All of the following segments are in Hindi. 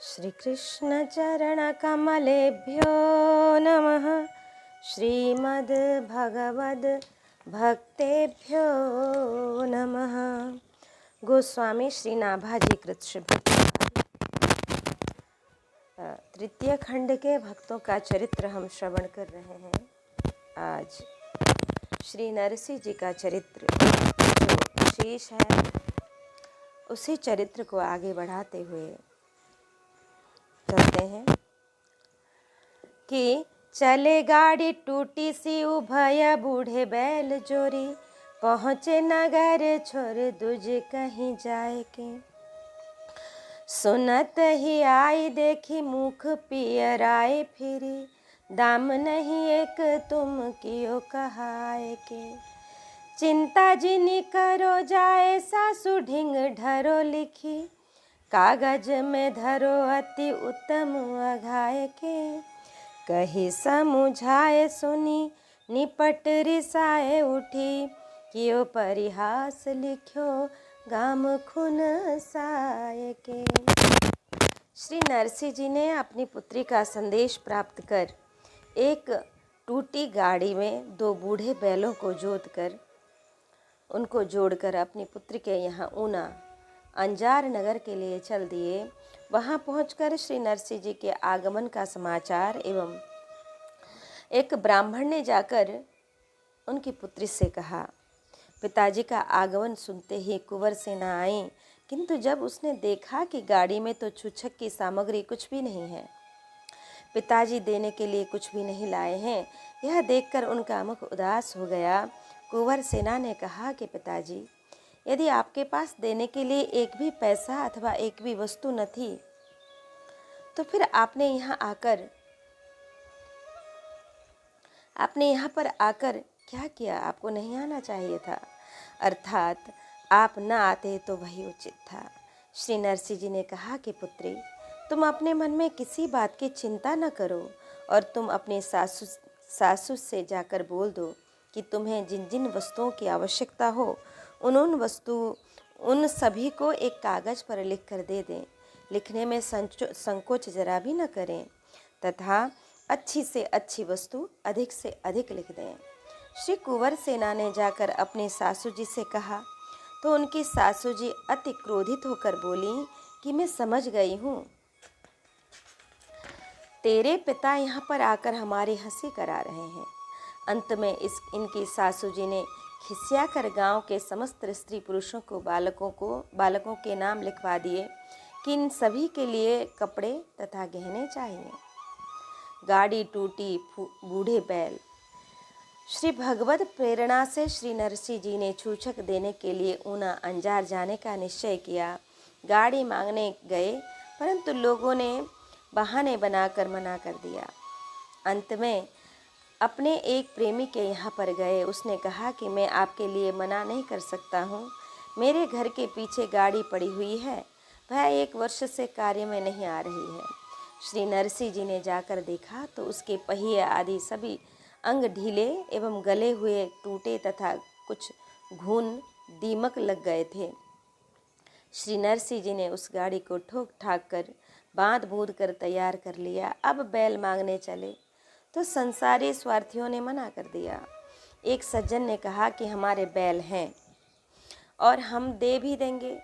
श्रीकृष्णचरणकमलेभ्यो नमः। श्रीमद्भगवद्भक्तेभ्यो नमः। गोस्वामी श्री नाभाजी कृष्ण तृतीय खंड के भक्तों का चरित्र हम श्रवण कर रहे हैं। आज श्री नरसिंह जी का चरित्र जो विशेष है, उसी चरित्र को आगे बढ़ाते हुए कहते हैं कि चले गाड़ी टूटी सी उभय बूढ़े बैल जोरी, पहुँचे नगर छोर दूज कहीं जाए के। सुनत ही आई देखी मुख पियराए फिरी, दाम नहीं एक तुम कियो कहाए के। चिंता जिनी करो जाए सासु ढिंग ढरो लिखी, कागज में धरो अति उत्तम अघाय के। कही समुझाए सुनी निपट रिसाए उठी, कियो परिहास लिख्यो गाम खुन साय के। श्री नरसिंह जी ने अपनी पुत्री का संदेश प्राप्त कर एक टूटी गाड़ी में दो बूढ़े बैलों को जोतकर उनको जोड़कर अपनी पुत्री के यहाँ ऊना अंजार नगर के लिए चल दिए। वहाँ पहुंचकर श्री नरसिंह जी के आगमन का समाचार एवं एक ब्राह्मण ने जाकर उनकी पुत्री से कहा। पिताजी का आगमन सुनते ही कुंवर सेना आई, किंतु जब उसने देखा कि गाड़ी में तो छूछक की सामग्री कुछ भी नहीं है, पिताजी देने के लिए कुछ भी नहीं लाए हैं, यह देखकर उनका मुख उदास हो गया। कुंवर सेना ने कहा कि पिताजी, यदि आपके पास देने के लिए एक भी पैसा अथवा एक भी वस्तु न थी, तो फिर आपने यहाँ पर आकर क्या किया? आपको नहीं आना चाहिए था, अर्थात आप न आते तो वही उचित था। श्री नरसिंह जी ने कहा कि पुत्री, तुम अपने मन में किसी बात की चिंता न करो और तुम अपने सासू से जाकर बोल दो कि तुम्हें जिन जिन वस्तुओं की आवश्यकता हो उन सभी को एक कागज़ पर लिख कर दे दें। लिखने में संकोच जरा भी न करें तथा अच्छी से अच्छी वस्तु अधिक से अधिक लिख दें। श्री कुंवर सेना ने जाकर अपनी सासू जी से कहा तो उनकी सासू जी अति क्रोधित होकर बोली कि मैं समझ गई हूँ, तेरे पिता यहाँ पर आकर हमारी हंसी करा रहे हैं। अंत में इनकी सासू जी ने खिसिया कर गाँव के समस्त स्त्री पुरुषों को बालकों के नाम लिखवा दिए कि इन सभी के लिए कपड़े तथा गहने चाहिए। गाड़ी टूटी, बूढ़े बैल। श्री भगवत प्रेरणा से श्री नरसिंह जी ने छूछक देने के लिए ऊना अंजार जाने का निश्चय किया। गाड़ी मांगने गए, परंतु लोगों ने बहाने बनाकर मना कर दिया। अंत में अपने एक प्रेमी के यहाँ पर गए। उसने कहा कि मैं आपके लिए मना नहीं कर सकता हूँ, मेरे घर के पीछे गाड़ी पड़ी हुई है, वह 1 वर्ष से कार्य में नहीं आ रही है। श्री नरसिंह जी ने जाकर देखा तो उसके पहिए आदि सभी अंग ढीले एवं गले हुए टूटे तथा कुछ घून दीमक लग गए थे। श्री नरसिंह जी ने उस गाड़ी को ठोक ठाक कर बांध बूंद कर तैयार कर लिया। अब बैल मांगने चले तो संसारी स्वार्थियों ने मना कर दिया। एक सज्जन ने कहा कि हमारे बैल हैं और हम दे भी देंगे।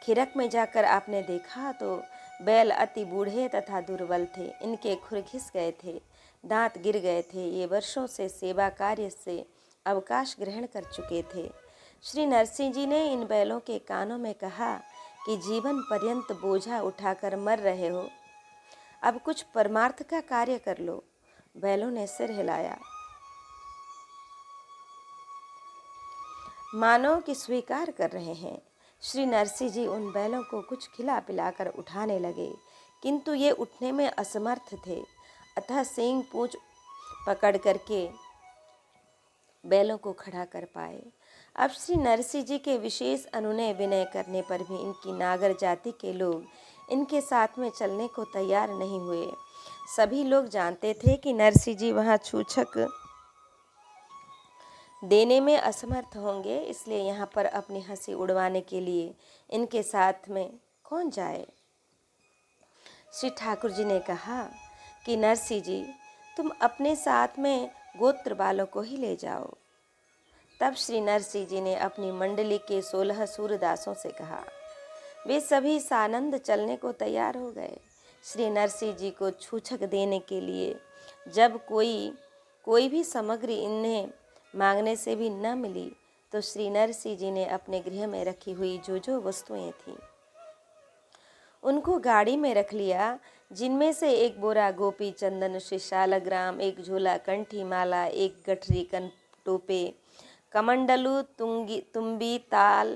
खिरक में जाकर आपने देखा तो बैल अति बूढ़े तथा दुर्बल थे, इनके खुर घिस गए थे, दांत गिर गए थे। ये वर्षों से सेवा कार्य से अवकाश ग्रहण कर चुके थे। श्री नरसिंह जी ने इन बैलों के कानों में कहा कि जीवन पर्यंत बोझा उठाकर मर रहे हो, अब कुछ परमार्थ का कार्य कर लो। बैलों ने सिर हिलाया, मानो कि स्वीकार कर रहे हैं। श्री नरसिंह जी उन बैलों को कुछ खिला पिलाकर उठाने लगे, किंतु ये उठने में असमर्थ थे। अतः सींग पूंछ पकड़ करके बैलों को खड़ा कर पाए। अब श्री नरसिंह जी के विशेष अनुनय विनय करने पर भी इनकी नागर जाति के लोग इनके साथ में चलने को तैयार नहीं हुए। सभी लोग जानते थे कि नरसिंह जी वहाँ छूछक देने में असमर्थ होंगे, इसलिए यहाँ पर अपनी हंसी उड़वाने के लिए इनके साथ में कौन जाए। श्री ठाकुर जी ने कहा कि नरसिंह जी, तुम अपने साथ में गोत्र वालों को ही ले जाओ। तब श्री नरसिंह जी ने अपनी मंडली के 16 सूरदासों से कहा। वे सभी सानंद चलने को तैयार हो गए। श्री नरसिंह जी को छूछक देने के लिए जब कोई भी सामग्री इन्हें मांगने से भी न मिली, तो श्री नरसिंह जी ने अपने गृह में रखी हुई जो वस्तुएं थीं उनको गाड़ी में रख लिया, जिनमें से एक बोरा गोपी चंदन श्री शालग्राम, एक झोला कंठी माला, एक गठरी कन टोपे, कमंडलू, तुम्बी, ताल,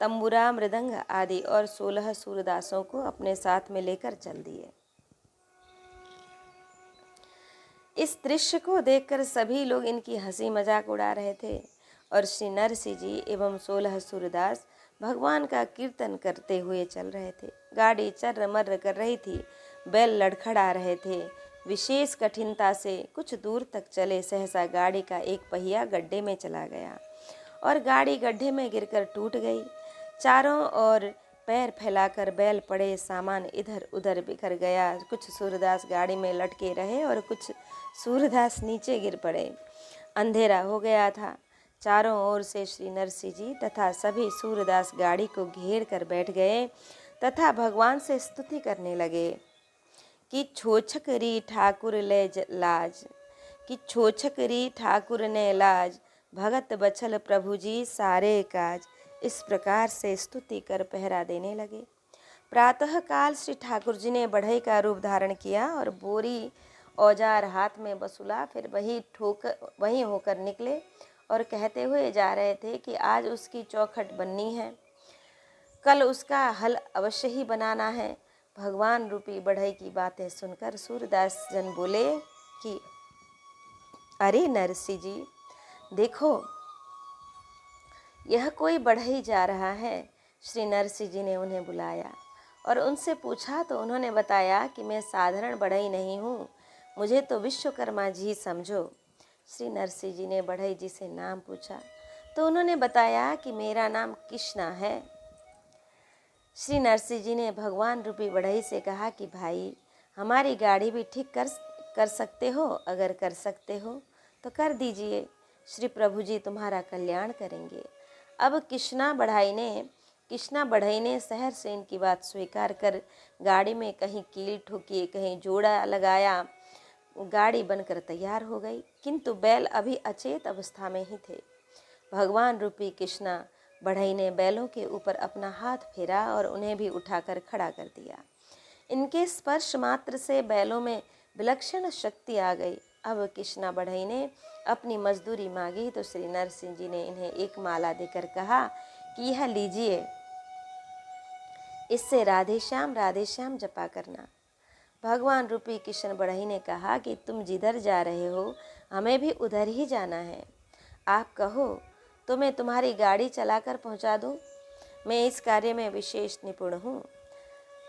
तंबुरा, मृदंग आदि और 16 सूरदासों को अपने साथ में लेकर चल दिए। इस दृश्य को देखकर सभी लोग इनकी हंसी मजाक उड़ा रहे थे और श्री नरसिंह जी एवं 16 सूरदास भगवान का कीर्तन करते हुए चल रहे थे। गाड़ी चर्र-मर्र कर रही थी, बैल लड़खड़ा रहे थे। विशेष कठिनता से कुछ दूर तक चले, सहसा गाड़ी का एक पहिया गड्ढे में चला गया और गाड़ी गड्ढे में गिरकर टूट गई। चारों ओर पैर फैलाकर बैल पड़े, सामान इधर उधर बिखर गया। कुछ सूरदास गाड़ी में लटके रहे और कुछ सूरदास नीचे गिर पड़े। अंधेरा हो गया था। चारों ओर से श्री नरसिंह जी तथा सभी सूरदास गाड़ी को घेर कर बैठ गए तथा भगवान से स्तुति करने लगे कि छोछक री ठाकुर ले लाज, कि छोछक री ठाकुर ने लाज, भगत बछल प्रभु जी सारे काज। इस प्रकार से स्तुति कर पहरा देने लगे। प्रातः काल श्री ठाकुर जी ने बढ़ई का रूप धारण किया और बोरी औजार हाथ में बसूला, फिर वहीं होकर निकले और कहते हुए जा रहे थे कि आज उसकी चौखट बननी है, कल उसका हल अवश्य ही बनाना है। भगवान रूपी बढ़ई की बातें सुनकर सूरदास जन बोले कि अरे नरसिंह जी, देखो यह कोई बढ़ई जा रहा है। श्री नरसिंह जी ने उन्हें बुलाया और उनसे पूछा तो उन्होंने बताया कि मैं साधारण बढ़ई नहीं हूँ, मुझे तो विश्वकर्मा जी समझो। श्री नरसिंह जी ने बढ़ई जी से नाम पूछा तो उन्होंने बताया कि मेरा नाम कृष्णा है। श्री नरसिंह जी ने भगवान रूपी बढ़ई से कहा कि भाई, हमारी गाड़ी भी ठीक कर सकते हो, अगर कर सकते हो तो कर दीजिए, श्री प्रभु जी तुम्हारा कल्याण करेंगे। अब कृष्णा बढ़ई ने शहर से इनकी बात स्वीकार कर गाड़ी में कहीं कील ठोकी, कहीं जोड़ा लगाया, गाड़ी बनकर तैयार हो गई, किंतु बैल अभी अचेत अवस्था में ही थे। भगवान रूपी कृष्णा बढ़ई ने बैलों के ऊपर अपना हाथ फेरा और उन्हें भी उठाकर खड़ा कर दिया। इनके स्पर्श मात्र से बैलों में विलक्षण शक्ति आ गई। अब कृष्णा बढ़ई ने अपनी मजदूरी मांगी तो श्री नरसिंह जी ने इन्हें एक माला देकर कहा कि यह लीजिए, इससे राधे श्याम जपा करना। भगवान रूपी कृष्ण बढ़ई ने कहा कि तुम जिधर जा रहे हो हमें भी उधर ही जाना है, आप कहो तो मैं तुम्हारी गाड़ी चलाकर पहुंचा दूं, मैं इस कार्य में विशेष निपुण हूँ।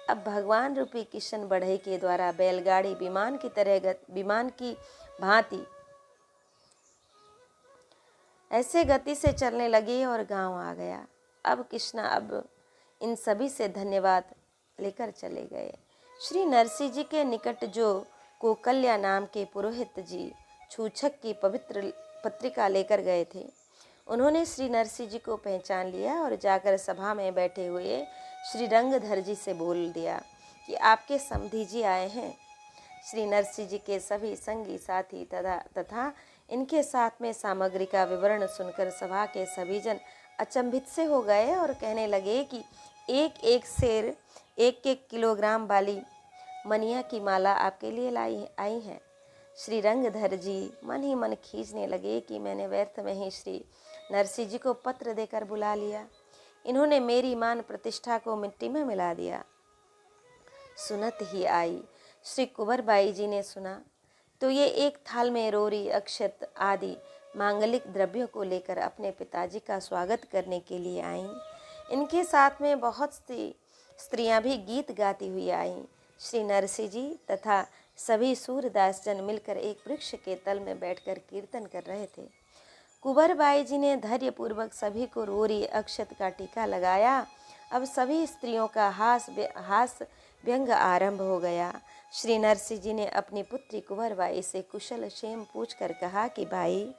अब भगवान रूपी कृष्ण बढ़ई के द्वारा बैलगाड़ी विमान की भांति ऐसे गति से चलने लगी और गांव आ गया। अब कृष्णा इन सभी से धन्यवाद लेकर चले गए। श्री नरसिंह जी के निकट जो कोकल्या नाम के पुरोहित जी छूछक की पवित्र पत्रिका लेकर गए थे, उन्होंने श्री नरसिंह जी को पहचान लिया और जाकर सभा में बैठे हुए श्री रंगधर जी से बोल दिया कि आपके समधी जी आए हैं। श्री नरसिंह जी के सभी संगी साथी तथा इनके साथ में सामग्री का विवरण सुनकर सभा के सभी जन अचंभित से हो गए और कहने लगे कि एक एक सेर 1-1 किलोग्राम वाली मनिया की माला आपके लिए आई है। श्री रंगधर जी मन ही मन खींचने लगे कि मैंने व्यर्थ में ही श्री नरसिंह जी को पत्र देकर बुला लिया, इन्होंने मेरी मान प्रतिष्ठा को मिट्टी में मिला दिया। सुनत ही आई श्री कुंवरबाई जी ने सुना तो ये एक थाल में रोरी, अक्षत आदि मांगलिक द्रव्यों को लेकर अपने पिताजी का स्वागत करने के लिए आईं। इनके साथ में बहुत सी स्त्रियां भी गीत गाती हुई आईं। श्री नरसिंह जी तथा सभी सूरदास जन मिलकर एक वृक्ष के तल में बैठकर कीर्तन कर रहे थे। कुंवरबाई जी ने धैर्यपूर्वक सभी को रोरी, अक्षत का टीका लगाया। अब सभी स्त्रियों का हास व्यंग आरंभ हो गया। श्री नरसिंह जी ने अपनी पुत्री कुंवर बाई से कुशल क्षेम पूछकर कहा कि भाई,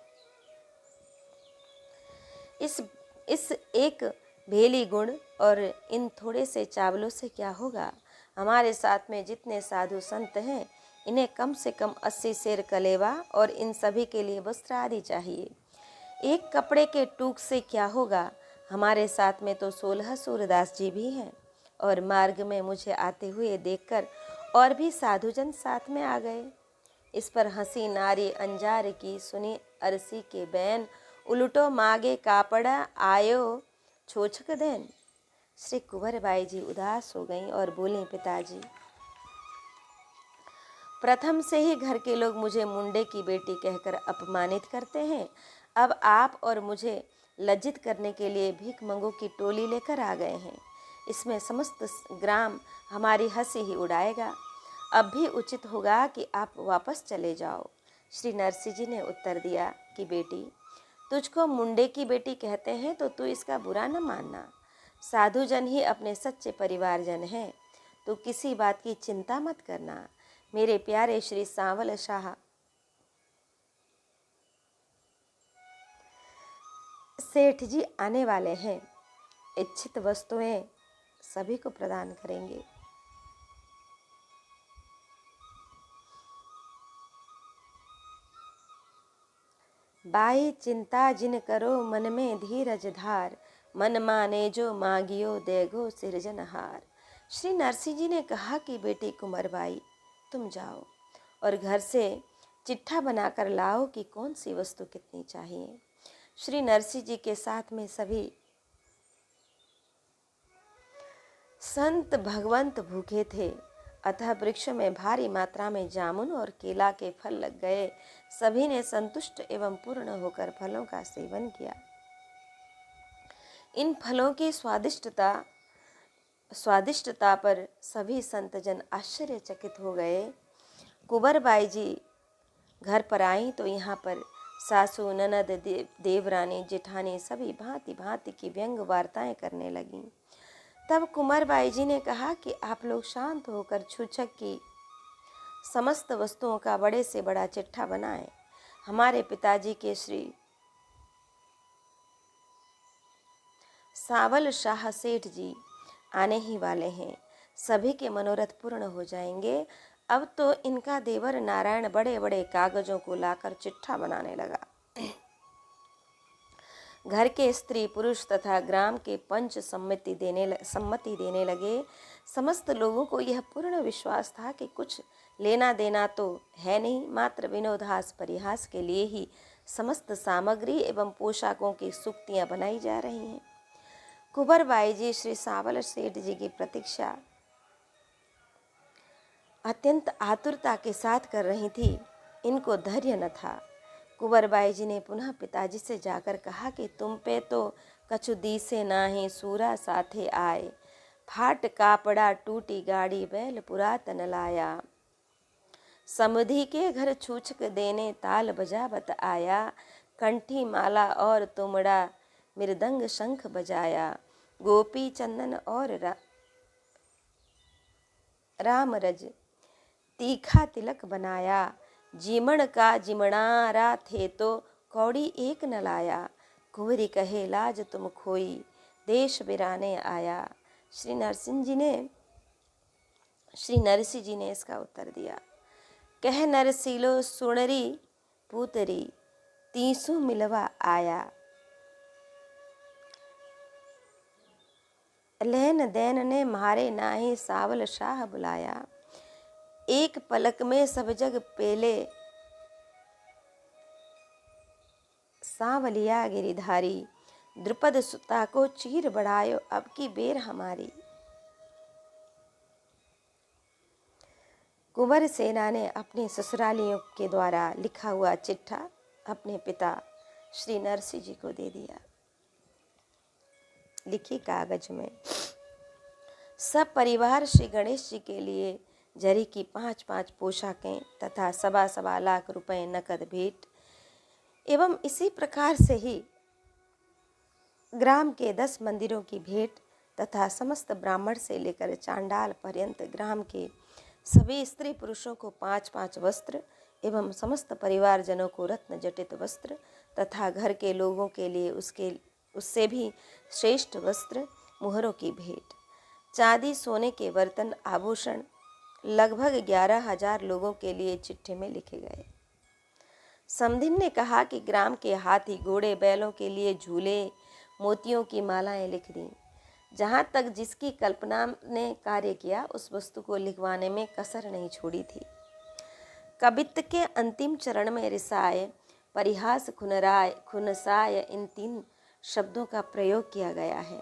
इस एक भेली गुड़ और इन थोड़े से चावलों से क्या होगा? हमारे साथ में जितने साधु संत हैं, इन्हें कम से कम 80 सेर कलेवा और इन सभी के लिए वस्त्र आदि चाहिए। एक कपड़े के टूक से क्या होगा? हमारे साथ में तो 16 सूरदास जी भी हैं। और मार्ग में मुझे आते हुए देखकर और भी साधुजन साथ में आ गए। इस पर हंसी नारी अंजार की सुनी अरसी के बैन, उलटो मागे कापड़ा आयो छोछक देन। श्री कुंवर बाई जी उदास हो गईं और बोली, पिताजी, प्रथम से ही घर के लोग मुझे मुंडे की बेटी कहकर अपमानित करते हैं। अब आप और मुझे लज्जित करने के लिए भीख मंगों की टोली लेकर आ गए हैं। इसमें समस्त ग्राम हमारी हंसी ही उड़ाएगा। अब भी उचित होगा कि आप वापस चले जाओ। श्री नरसिंह जी ने उत्तर दिया कि बेटी, तुझको मुंडे की बेटी कहते हैं तो तू इसका बुरा न मानना। साधुजन ही अपने सच्चे परिवारजन हैं। तो किसी बात की चिंता मत करना। मेरे प्यारे श्री सांवल शाह सेठ जी आने वाले हैं। इच्छित वस्तुएं सभी को प्रदान करेंगे। बाई चिंता जिन करो मन में धीरज धार, मन माने जो मांगियो देगो सिरजनहार। श्री नरसिंह जी ने कहा कि बेटी कुंवरबाई, तुम जाओ और घर से चिट्ठा बनाकर लाओ कि कौन सी वस्तु कितनी चाहिए। श्री नरसिंह जी के साथ में सभी संत भगवंत भूखे थे, अतः वृक्ष में भारी मात्रा में जामुन और केला के फल लग गए। सभी ने संतुष्ट एवं पूर्ण होकर फलों का सेवन किया। इन फलों की स्वादिष्टता पर सभी संतजन आश्चर्यचकित हो गए। कुंवरबाई जी घर पर आई तो यहाँ पर सासू, ननद, देवरानी, जेठानी सभी भांति भांति की व्यंग वार्ताएं करने लगीं। तब कुंवरबाई जी ने कहा कि आप लोग शांत होकर छूछक की समस्त वस्तुओं का बड़े से बड़ा चिट्ठा बनाएं। हमारे पिताजी के श्री सांवल शाह सेठ जी आने ही वाले हैं। सभी के मनोरथ पूर्ण हो जाएंगे। अब तो इनका देवर नारायण बड़े बड़े कागजों को लाकर चिट्ठा बनाने लगा। घर के स्त्री पुरुष तथा ग्राम के पंच सम्मति देने लगे। समस्त लोगों को यह पूर्ण विश्वास था कि कुछ लेना देना तो है नहीं, मात्र विनोदास परिहास के लिए ही समस्त सामग्री एवं पोशाकों की सूक्तियां बनाई जा रही हैं। कुंवरबाई जी श्री सांवल सेठ जी की प्रतीक्षा अत्यंत आतुरता के साथ कर रही थी। इनको धैर्य न था। कुंवरबाई जी ने पुनः पिताजी से जाकर कहा कि तुम पे तो कछु दीसे नाही, सूरा साथे आए, फाट कापड़ा टूटी गाड़ी, बैल पुरातन लाया। समुधी के घर छूछक देने, ताल बजावत आया, कंठी माला और तुमड़ा, मृदंग शंख बजाया। गोपी चंदन और रामरज तीखा तिलक बनाया, जीमण का जिमणारा थे तो कौड़ी एक न लाया। कुंवरी कहे लाज तुम खोई, देश बिराने आया। श्री नरसिंह जी ने इसका उत्तर दिया, कह नरसिलो सुणरी पूतरी, तीसु मिलवा आया। लेन देन ने मारे नाही, सावल शाह बुलाया। एक पलक में सब जग पेले, सांवलिया गिरिधारी। द्रुपद सुता को चीर बढ़ायो, अब की बेर हमारी। कुंवर सेना ने अपने ससुरालियों के द्वारा लिखा हुआ चिट्ठा अपने पिता श्री नरसिंह जी को दे दिया। लिखी कागज में सब परिवार श्री गणेश जी के लिए जरी की 5-5 पोशाकें तथा 1.25 लाख रुपए नकद भेंट एवं इसी प्रकार से ही ग्राम के 10 मंदिरों की भेंट तथा समस्त ब्राह्मण से लेकर चांडाल पर्यंत ग्राम के सभी स्त्री पुरुषों को 5-5 वस्त्र एवं समस्त परिवारजनों को रत्न जटित वस्त्र तथा घर के लोगों के लिए उससे भी श्रेष्ठ वस्त्र मुहरों की भेंट। चांदी सोने के बर्तन आभूषण लगभग 11,000 लोगों के लिए चिट्ठी में लिखे गए। समधिन ने कहा कि ग्राम के हाथी घोड़े बैलों के लिए झूले मोतियों की मालाएं लिख दी। जहाँ तक जिसकी कल्पना ने कार्य किया उस वस्तु को लिखवाने में कसर नहीं छोड़ी थी। कवित्त के अंतिम चरण में रिसाय, परिहास, खुनराय, खुनसाय इन 3 शब्दों का प्रयोग किया गया है।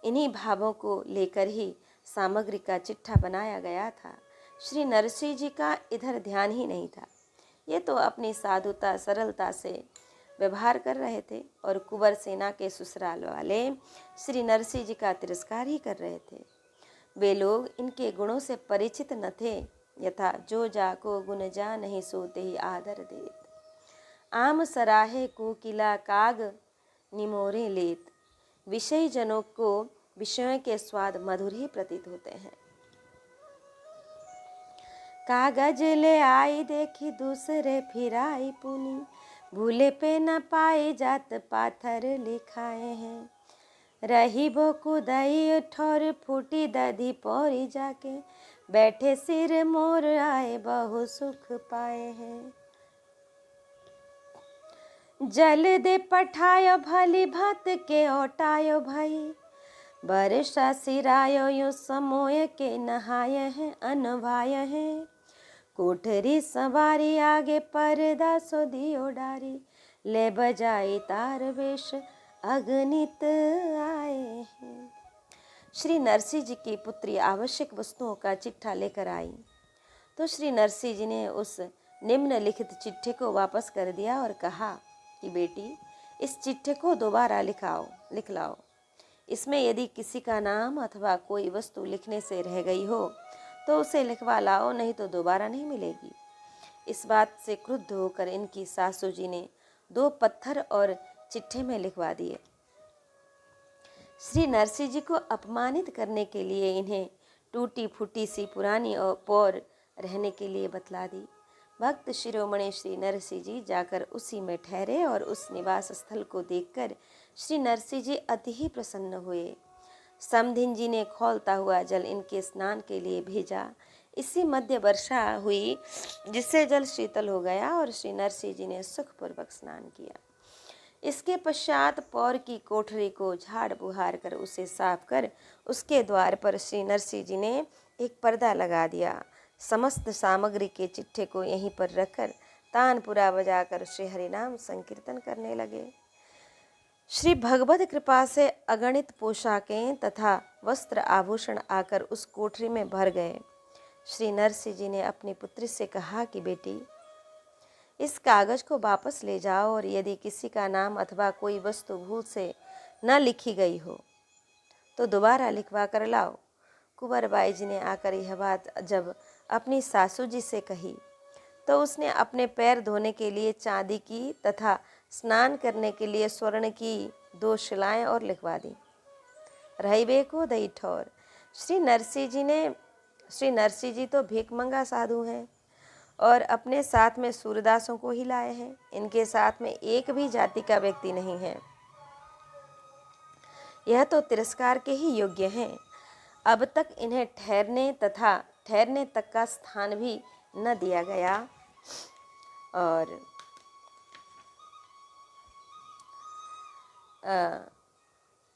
इन्हीं भावों को लेकर ही सामग्री का चिट्ठा बनाया गया था। श्री नरसिंह जी का इधर ध्यान ही नहीं था। ये तो अपनी साधुता सरलता से व्यवहार कर रहे थे और कुंवर सेना के ससुराल वाले श्री नरसिंह जी का तिरस्कार ही कर रहे थे। वे लोग इनके गुणों से परिचित न थे। यथा जो जाको गुण जा नहीं सोते ही आदर देत, आम सराहे को किला काग निमोरे लेत। विषय जनों को विषयों के स्वाद मधुर ही प्रतीत होते हैं। कागज ले आई देखी दूसरे फिराई पुनी, भूले पे न पाए जात पाथर लिखाए हैं। रही बो कुदई ठोर फूटी दधी पौरी जाके, बैठे सिर मोर आए बहु सुख पाए हैं। जल दे पठायो भली भात के ओटायो भाई, बरसा सिरायो यूं समोय के नहाय हैं अनवाय हैं। कोठरी सवारी आगे पर्दा सो दियो डारी, ले बजाई तार वेश अगणित आए हैं। श्री नरसिंह जी की पुत्री आवश्यक वस्तुओं का चिट्ठा लेकर आई तो श्री नरसिंह जी ने उस निम्नलिखित चिट्ठे को वापस कर दिया और कहा कि बेटी, इस चिट्ठे को दोबारा लिख लाओ। इसमें यदि किसी का नाम अथवा कोई वस्तु लिखने से रह गई हो तो उसे लिखवा लाओ, नहीं तो दोबारा नहीं मिलेगी। इस बात से क्रुद्ध होकर इनकी सासू जी ने 2 पत्थर और चिट्ठे में लिखवा दिए। श्री नरसिंह जी को अपमानित करने के लिए इन्हें टूटी फूटी सी पुरानी और पौर रहने के लिए बतला दी। भक्त शिरोमणि श्री नरसिंह जी जाकर उसी में ठहरे और उस निवास स्थल को देखकर श्री नरसिंह जी अति ही प्रसन्न हुए। समधिन जी ने खौलता हुआ जल इनके स्नान के लिए भेजा। इसी मध्य वर्षा हुई जिससे जल शीतल हो गया और श्री नरसिंह जी ने सुखपूर्वक स्नान किया। इसके पश्चात पौर की कोठरी को झाड़ बुहार कर उसे साफ कर उसके द्वार पर श्री नरसिंह जी ने एक पर्दा लगा दिया। समस्त सामग्री के चिट्ठे को यहीं पर रखकर तानपुरा बजाकर श्री हरिनाम संकीर्तन करने लगे। श्री भगवत कृपा से अगणित पोशाकें तथा वस्त्र आभूषण आकर उस कोठरी में भर गए। श्री नरसिंह जी ने अपनी पुत्री से कहा कि बेटी, इस कागज को वापस ले जाओ और यदि किसी का नाम अथवा कोई वस्तु भूल से न लिखी गई हो तो दोबारा लिखवा कर लाओ। कुंवरबाई जी ने आकर यह बात जब अपनी सासू जी से कही तो उसने अपने पैर धोने के लिए चांदी की तथा स्नान करने के लिए स्वर्ण की 2 शिलाएं और लिखवा दी। रहीबे को दई ठौर। श्री नरसिंह जी तो भिखमंगा साधु हैं और अपने साथ में सूरदासों को ही लाए हैं। इनके साथ में एक भी जाति का व्यक्ति नहीं है। यह तो तिरस्कार के ही योग्य हैं। अब तक इन्हें ठहरने तक का स्थान भी न दिया गया और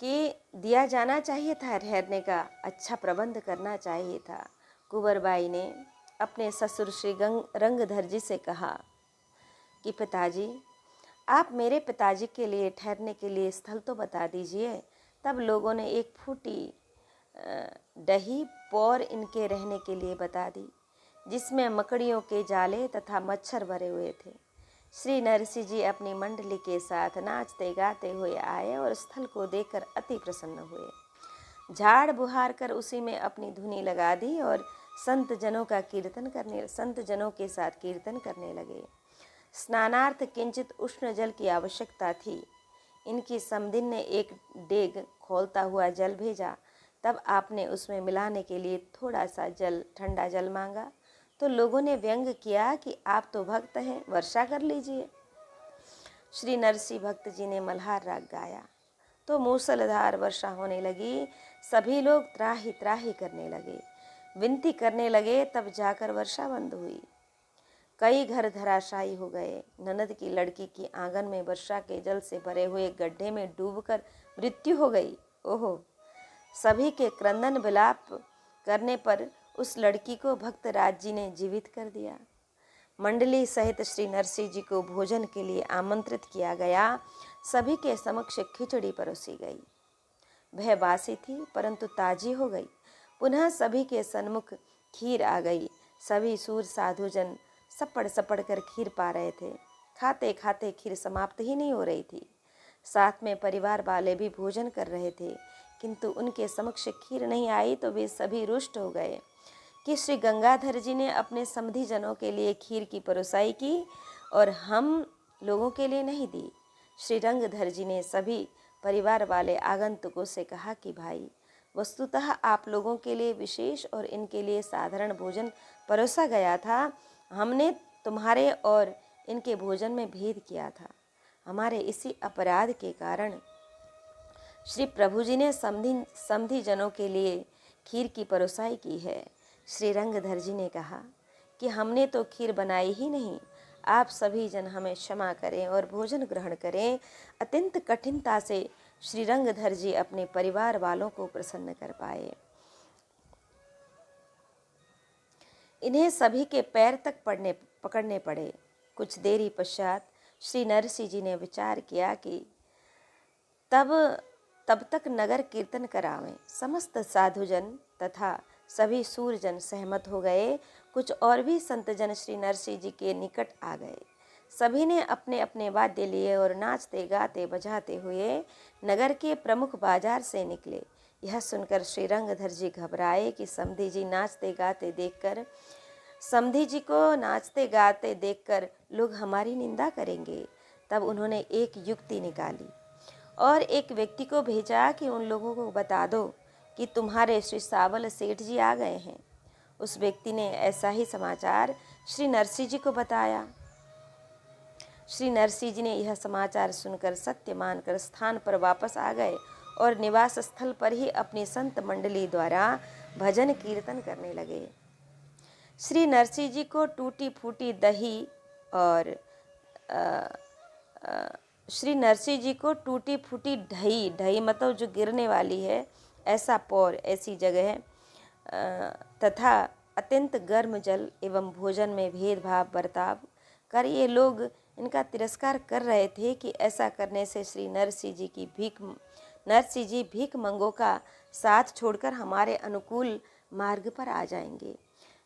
कि दिया जाना चाहिए था। ठहरने का अच्छा प्रबंध करना चाहिए था। कुंवरबाई ने अपने ससुर श्री रंगधर जी से कहा कि पिताजी, आप मेरे पिताजी के लिए ठहरने के लिए स्थल तो बता दीजिए। तब लोगों ने एक फूटी डही पौर इनके रहने के लिए बता दी, जिसमें मकड़ियों के जाले तथा मच्छर भरे हुए थे। श्री नरसिंह जी अपनी मंडली के साथ नाचते गाते हुए आए और स्थल को देखकर अति प्रसन्न हुए। झाड़ बुहार कर उसी में अपनी धुनी लगा दी और संत जनों के साथ कीर्तन करने लगे। स्नानार्थ किंचित उष्ण जल की आवश्यकता थी। इनकी समधिन ने एक डेग खौलता हुआ जल भेजा तब आपने उसमें मिलाने के लिए थोड़ा सा जल, ठंडा जल मांगा तो लोगों ने व्यंग किया कि आप तो भक्त हैं, वर्षा कर लीजिए। श्री नरसिंह भक्त जी ने मल्हार राग गाया तो मूसलाधार वर्षा होने लगी। सभी लोग त्राही त्राही करने लगे, विनती करने लगे, तब जाकर वर्षा बंद हुई। कई घर धराशायी हो गए। ननद की लड़की की आंगन में वर्षा के जल से भरे हुए गड्ढे में डूबकर मृत्यु हो गई। ओहो! सभी के क्रंदन विलाप करने पर उस लड़की को भक्तराज जी ने जीवित कर दिया। मंडली सहित श्री नरसिंह जी को भोजन के लिए आमंत्रित किया गया। सभी के समक्ष खिचड़ी परोसी गई। वह बासी थी परंतु ताजी हो गई। पुनः सभी के सन्मुख खीर आ गई। सभी सूर साधुजन सपड़ सपड़ कर खीर पा रहे थे। खाते खाते खीर समाप्त ही नहीं हो रही थी। साथ में परिवार वाले भी भोजन कर रहे थे, किंतु उनके समक्ष खीर नहीं आई तो वे सभी रुष्ट हो गए कि श्री गंगाधर जी ने अपने समधी जनों के लिए खीर की परोसाई की और हम लोगों के लिए नहीं दी। श्री रंगधर जी ने सभी परिवार वाले आगंतुकों से कहा कि भाई, वस्तुतः आप लोगों के लिए विशेष और इनके लिए साधारण भोजन परोसा गया था। हमने तुम्हारे और इनके भोजन में भेद किया था। हमारे इसी अपराध के कारण श्री प्रभु जी ने समधी जनों के लिए खीर की परोसाई की है। श्री रंगधर जी ने कहा कि हमने तो खीर बनाई ही नहीं, आप सभी जन हमें क्षमा करें और भोजन ग्रहण करें। अत्यंत कठिनता से श्री रंगधर जी अपने परिवार वालों को प्रसन्न कर पाए। इन्हें सभी के पैर तक पकड़ने पड़े। कुछ देरी पश्चात श्री नरसिंह जी ने विचार किया कि तब तक नगर कीर्तन करावें। समस्त साधुजन तथा सभी सूरजन सहमत हो गए। कुछ और भी संतजन श्री नरसिंह जी के निकट आ गए। सभी ने अपने अपने वाद्य लिए और नाचते गाते बजाते हुए नगर के प्रमुख बाजार से निकले। यह सुनकर श्री रंगधर जी घबराए कि समधी जी नाचते गाते देखकर लोग हमारी निंदा करेंगे। तब उन्होंने एक युक्ति निकाली और एक व्यक्ति को भेजा कि उन लोगों को बता दो कि तुम्हारे श्री सावल सेठ जी आ गए हैं। उस व्यक्ति ने ऐसा ही समाचार श्री नरसिंह जी को बताया। श्री नरसिंह जी ने यह समाचार सुनकर सत्य मानकर स्थान पर वापस आ गए और निवास स्थल पर ही अपनी संत मंडली द्वारा भजन कीर्तन करने लगे। श्री नरसिंह जी को टूटी फूटी दही और श्री नरसिंह जी को टूटी फूटी ढही मतलब जो गिरने वाली है, ऐसा पौर, ऐसी जगह है, तथा अत्यंत गर्म जल एवं भोजन में भेदभाव बर्ताव कर ये लोग इनका तिरस्कार कर रहे थे कि ऐसा करने से श्री नरसिंह जी भीख मंगों का साथ छोड़कर हमारे अनुकूल मार्ग पर आ जाएंगे।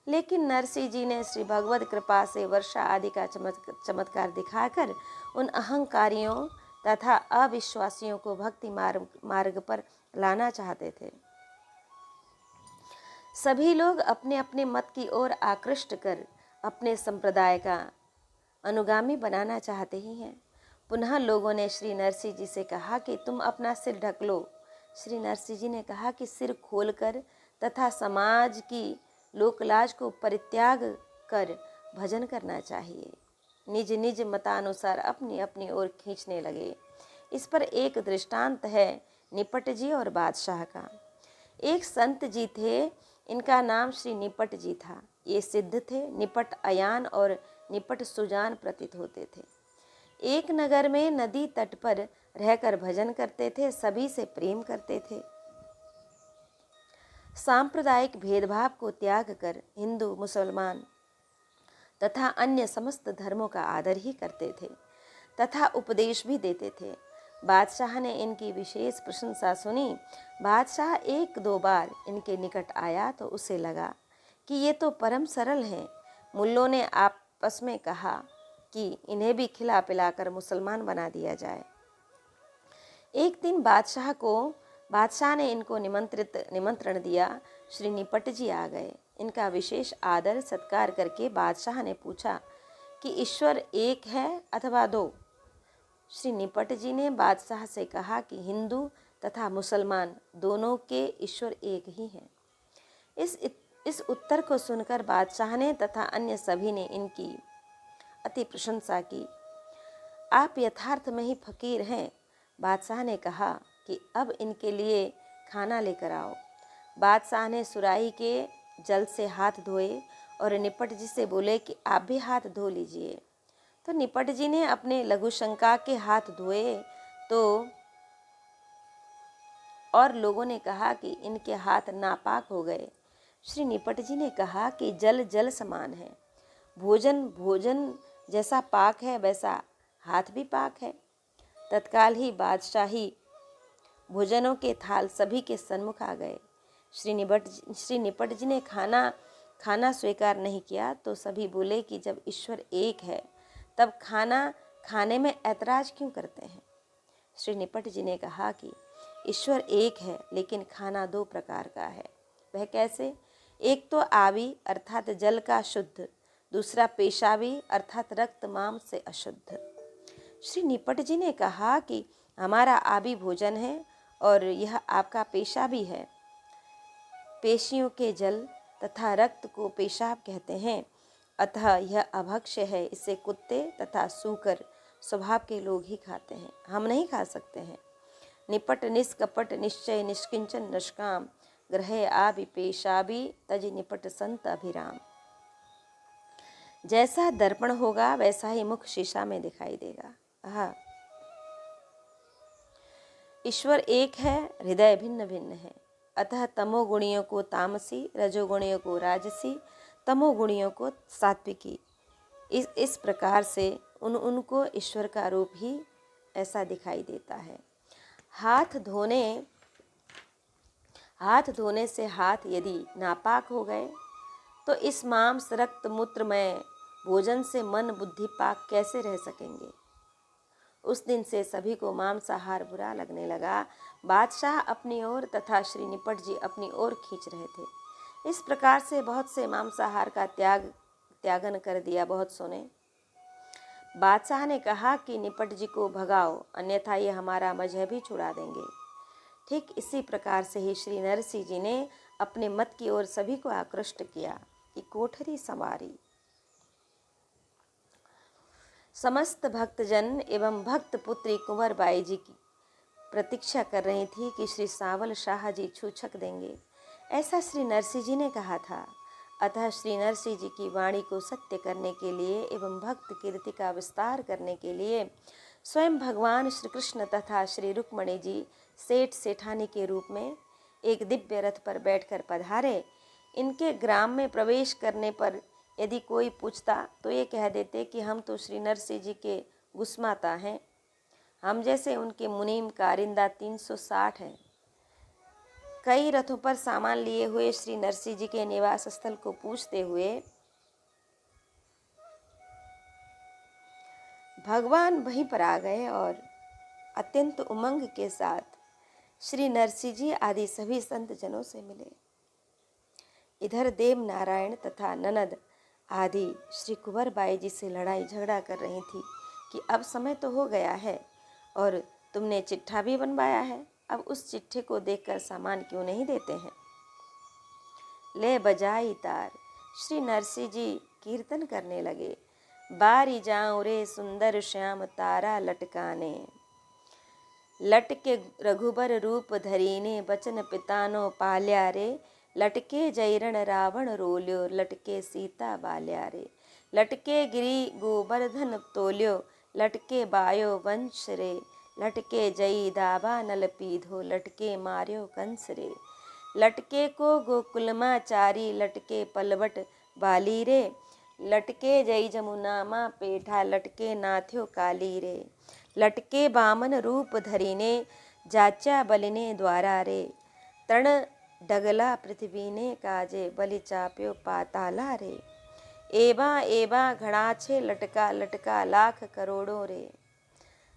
लेकिन नरसिंह जी ने श्री भगवत कृपा से वर्षा आदि का चमत्कार दिखाकर उन अहंकारियों तथा अविश्वासियों को भक्ति मार्ग पर लाना चाहते थे। सभी लोग अपने अपने मत की ओर आकृष्ट कर अपने संप्रदाय का अनुगामी बनाना चाहते ही हैं। पुनः लोगों ने श्री नरसिंह जी से कहा कि तुम अपना सिर ढक लो। श्री नरसिंह जी ने कहा कि सिर खोलकर तथा समाज की लोकलाज को परित्याग कर भजन करना चाहिए। निज निज मतानुसार अपनी अपनी ओर खींचने लगे। इस पर एक दृष्टांत है निपट जी और बादशाह का। एक संत जी थे, इनका नाम श्री निपट जी था। ये सिद्ध थे, निपट अयान और निपट सुजान प्रतीत होते थे। एक नगर में नदी तट पर रहकर भजन करते थे, सभी से प्रेम करते थे। सांप्रदायिक भेदभाव को त्याग कर हिंदू, मुसलमान तथा अन्य समस्त धर्मों का आदर ही करते थे तथा उपदेश भी देते थे। बादशाह ने इनकी विशेष प्रशंसा सुनी। बादशाह एक दो बार इनके निकट आया तो उसे लगा कि ये तो परम सरल हैं। मुल्लों ने आपस में कहा कि इन्हें भी खिला पिलाकर मुसलमान बना दिया जाए। एक दिन बादशाह ने इनको निमंत्रण दिया। श्री निपट जी आ गए। इनका विशेष आदर सत्कार करके बादशाह ने पूछा कि ईश्वर एक है अथवा दो। श्री निपट जी ने बादशाह से कहा कि हिंदू तथा मुसलमान दोनों के ईश्वर एक ही हैं। इस उत्तर को सुनकर बादशाह ने तथा अन्य सभी ने इनकी अति प्रशंसा की। आप यथार्थ में ही फकीर हैं। बादशाह ने कहा कि अब इनके लिए खाना लेकर आओ। बादशाह ने सुराही के जल से हाथ धोए और निपट जी से बोले कि आप भी हाथ धो लीजिए। तो निपट जी ने अपने लघुशंका के हाथ धोए तो और लोगों ने कहा कि इनके हाथ नापाक हो गए। श्री निपट जी ने कहा कि जल जल समान है, भोजन भोजन जैसा पाक है वैसा हाथ भी पाक है। तत्काल ही बादशाही भोजनों के थाल सभी के सन्मुख आ गए। श्री निपट जी ने खाना स्वीकार नहीं किया तो सभी बोले कि जब ईश्वर एक है तब खाना खाने में ऐतराज क्यों करते हैं। श्री निपट जी ने कहा कि ईश्वर एक है लेकिन खाना दो प्रकार का है। वह कैसे? एक तो आवी अर्थात जल का शुद्ध, दूसरा पेशाबी अर्थात रक्त मांस से अशुद्ध। श्री निपट जी ने कहा कि हमारा आवी भोजन है और यह आपका पेशाबी है। पेशियों के जल तथा रक्त को पेशाब कहते हैं, अतः यह अभक्ष्य है। इसे कुत्ते तथा सूकर स्वभाव के लोग ही खाते हैं, हम नहीं खा सकते हैं। निपट निष्कपट निश्चय निष्किंचन निष्काम, ग्रहे आबि पेशाबी तज निपट संत अभिराम। जैसा दर्पण होगा वैसा ही मुख शीशा में दिखाई देगा। ईश्वर एक है, हृदय भिन्न भिन्न है। अतः तमोगुणियों को तामसी, रजोगुणियों को राजसी, तमोगुणियों को सात्विकी। इस प्रकार से उनको ईश्वर का रूप ही ऐसा दिखाई देता है। हाथ धोने से हाथ यदि नापाक हो गए तो इस मांस रक्त मूत्रमय भोजन से मन बुद्धि पाक कैसे रह सकेंगे। उस दिन से सभी को मांसाहार बुरा लगने लगा। बादशाह अपनी ओर तथा श्री निपट जी अपनी ओर खींच रहे थे। इस प्रकार से बहुत से मांसाहार का त्यागन कर दिया बहुत सोने। बादशाह ने कहा कि निपट जी को भगाओ, अन्यथा ये हमारा मजहब ही छुड़ा देंगे। ठीक इसी प्रकार से ही श्री नरसिंह जी ने अपने मत की ओर सभी को आकृष्ट किया कि कोठरी संवारी। समस्त भक्तजन एवं भक्त पुत्री कुंवर बाई जी की प्रतीक्षा कर रही थी कि श्री सांवल शाह जी छूछक देंगे, ऐसा श्री नरसिंह जी ने कहा था। अतः श्री नरसिंह जी की वाणी को सत्य करने के लिए एवं भक्त कीर्ति का विस्तार करने के लिए स्वयं भगवान श्री कृष्ण तथा श्री रुक्मणी जी सेठ सेठानी के रूप में एक दिव्य रथ पर बैठकर पधारे। इनके ग्राम में प्रवेश करने पर यदि कोई पूछता तो ये कह देते कि हम तो श्री नरसिंह जी के गुस्माता हैं। हम जैसे उनके मुनीम कारिंदा 360 हैं। कई रथों पर सामान लिए हुए श्री नरसिंह जी के निवास स्थल को पूछते हुए भगवान वहीं पर आ गए और अत्यंत उमंग के साथ श्री नरसिंह जी आदि सभी संत जनों से मिले। इधर देव नारायण तथा ननद आदि श्री कुंवर बाई जी से लड़ाई झगड़ा कर रही थी कि अब समय तो हो गया है और तुमने चिट्ठा भी बनवाया है, अब उस चिट्ठे को देखकर सामान क्यों नहीं देते हैं। ले बजाई तार, श्री नरसिंह जी कीर्तन करने लगे। बारी जाऊं रे सुंदर श्याम तारा लटकाने, लटके रघुबर रूप धरीने बचन पितानो पाल्या रे, लटके जैरण रावण रोल्यो लटके सीता बाल्या रे, लटके गिरी गोवर्धन तोल्यो लटके बायो वंश रे, लटके जई दाबा नल पीधो लटके मार्यो कंस रे, लटके को गोकुलमाचारी लटके पलवट बाली रे, लटके जई जमुनामा पेठा लटके नाथ्यो काली रे, लटके बामन रूप धरीने जाचा बलिने द्वारा रे, तण डगला पृथ्वी ने काजे बलि चाप्यो पाताला रे, एबा एबा घड़ाछे लटका लटका लाख करोड़ों रे,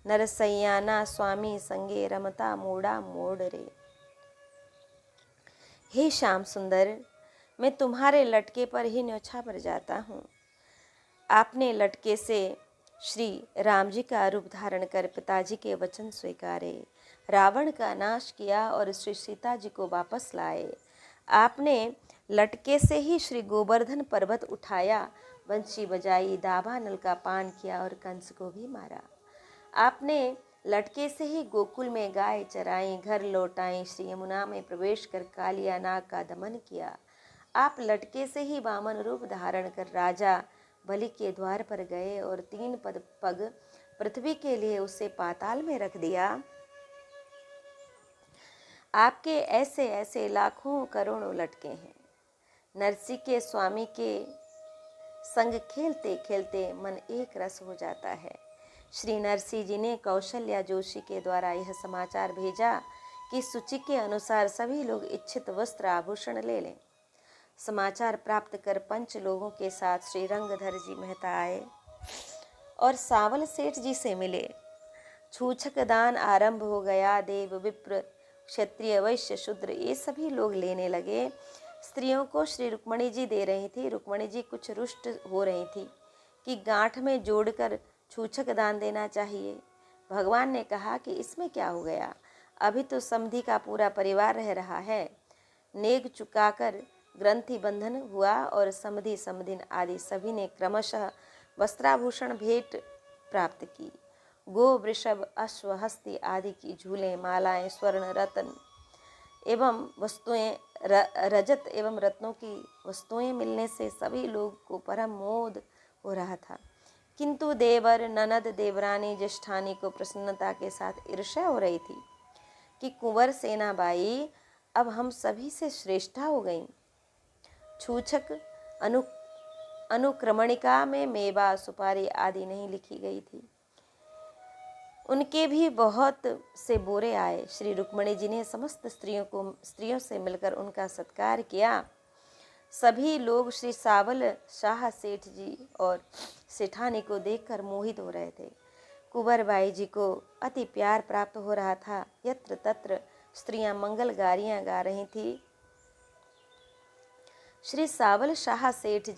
नरसैयाना स्वामी संगे रमता मोड़ा मोड़ रे। हे श्याम सुंदर, मैं तुम्हारे लटके पर ही न्योछावर जाता हूँ। आपने लटके से श्री राम जी का रूप धारण कर पिताजी के वचन स्वीकारे, रावण का नाश किया और श्री सीता जी को वापस लाए। आपने लटके से ही श्री गोवर्धन पर्वत उठाया, बंशी बजाई, दावा नल का पान किया और कंस को भी मारा। आपने लटके से ही गोकुल में गाय चराई, घर लौटाई, श्री यमुना में प्रवेश कर कालिया नाग का दमन किया। आप लटके से ही वामन रूप धारण कर राजा बलि के द्वार पर गए और 3 पग पृथ्वी के लिए उसे पाताल में रख दिया। आपके ऐसे ऐसे लाखों करोड़ों लटके हैं। नरसी के स्वामी के संग खेलते खेलते मन एक रस हो जाता है। श्री नरसी जी ने कौशल्या जोशी के द्वारा यह समाचार भेजा कि सूची के अनुसार सभी लोग इच्छित वस्त्र आभूषण ले लें। समाचार प्राप्त कर पंच लोगों के साथ श्री रंगधर जी मेहता आए और सावल सेठ जी से मिले। छूछक दान आरंभ हो गया। देव विप्र क्षत्रिय वैश्य शूद्र ये सभी लोग लेने लगे। स्त्रियों को श्री रुक्मणी जी दे रही थी। रुक्मणी जी कुछ रुष्ट हो रही थी कि गांठ में जोड़कर छूछक दान देना चाहिए। भगवान ने कहा कि इसमें क्या हो गया, अभी तो समधि का पूरा परिवार रह रहा है। नेग चुकाकर ग्रंथि बंधन हुआ और समधि समधिन आदि सभी ने क्रमशः वस्त्राभूषण भेंट प्राप्त की। गो वृषभ अश्व हस्ती आदि की झूलें, मालाएं, स्वर्ण रत्न एवं वस्तुएं, रजत एवं रत्नों की वस्तुएं मिलने से सभी लोग को परम मोद हो रहा था। किंतु देवर, ननद, देवरानी, ज्येष्ठानी को प्रसन्नता के साथ ईर्ष्या हो रही थी कि कुंवर सेनाबाई अब हम सभी से श्रेष्ठा हो गईं। छूछक अनुक्रमणिका में मेवा, सुपारी आदि नहीं लिखी गई थी। उनके भी बहुत से बोरे आए। श्री रुक्मणी जी ने समस्त स्त्रियों से मिलकर उनका सत्कार किया। सभी लोग श्री सावल शाह सेठ जी और सेठानी को देखकर मोहित हो रहे थे। कुंवर बाई जी को अति प्यार प्राप्त हो रहा था। यत्र तत्र स्त्रियां मंगल गारियां गा रही थी। श्री सावल शाह सेठ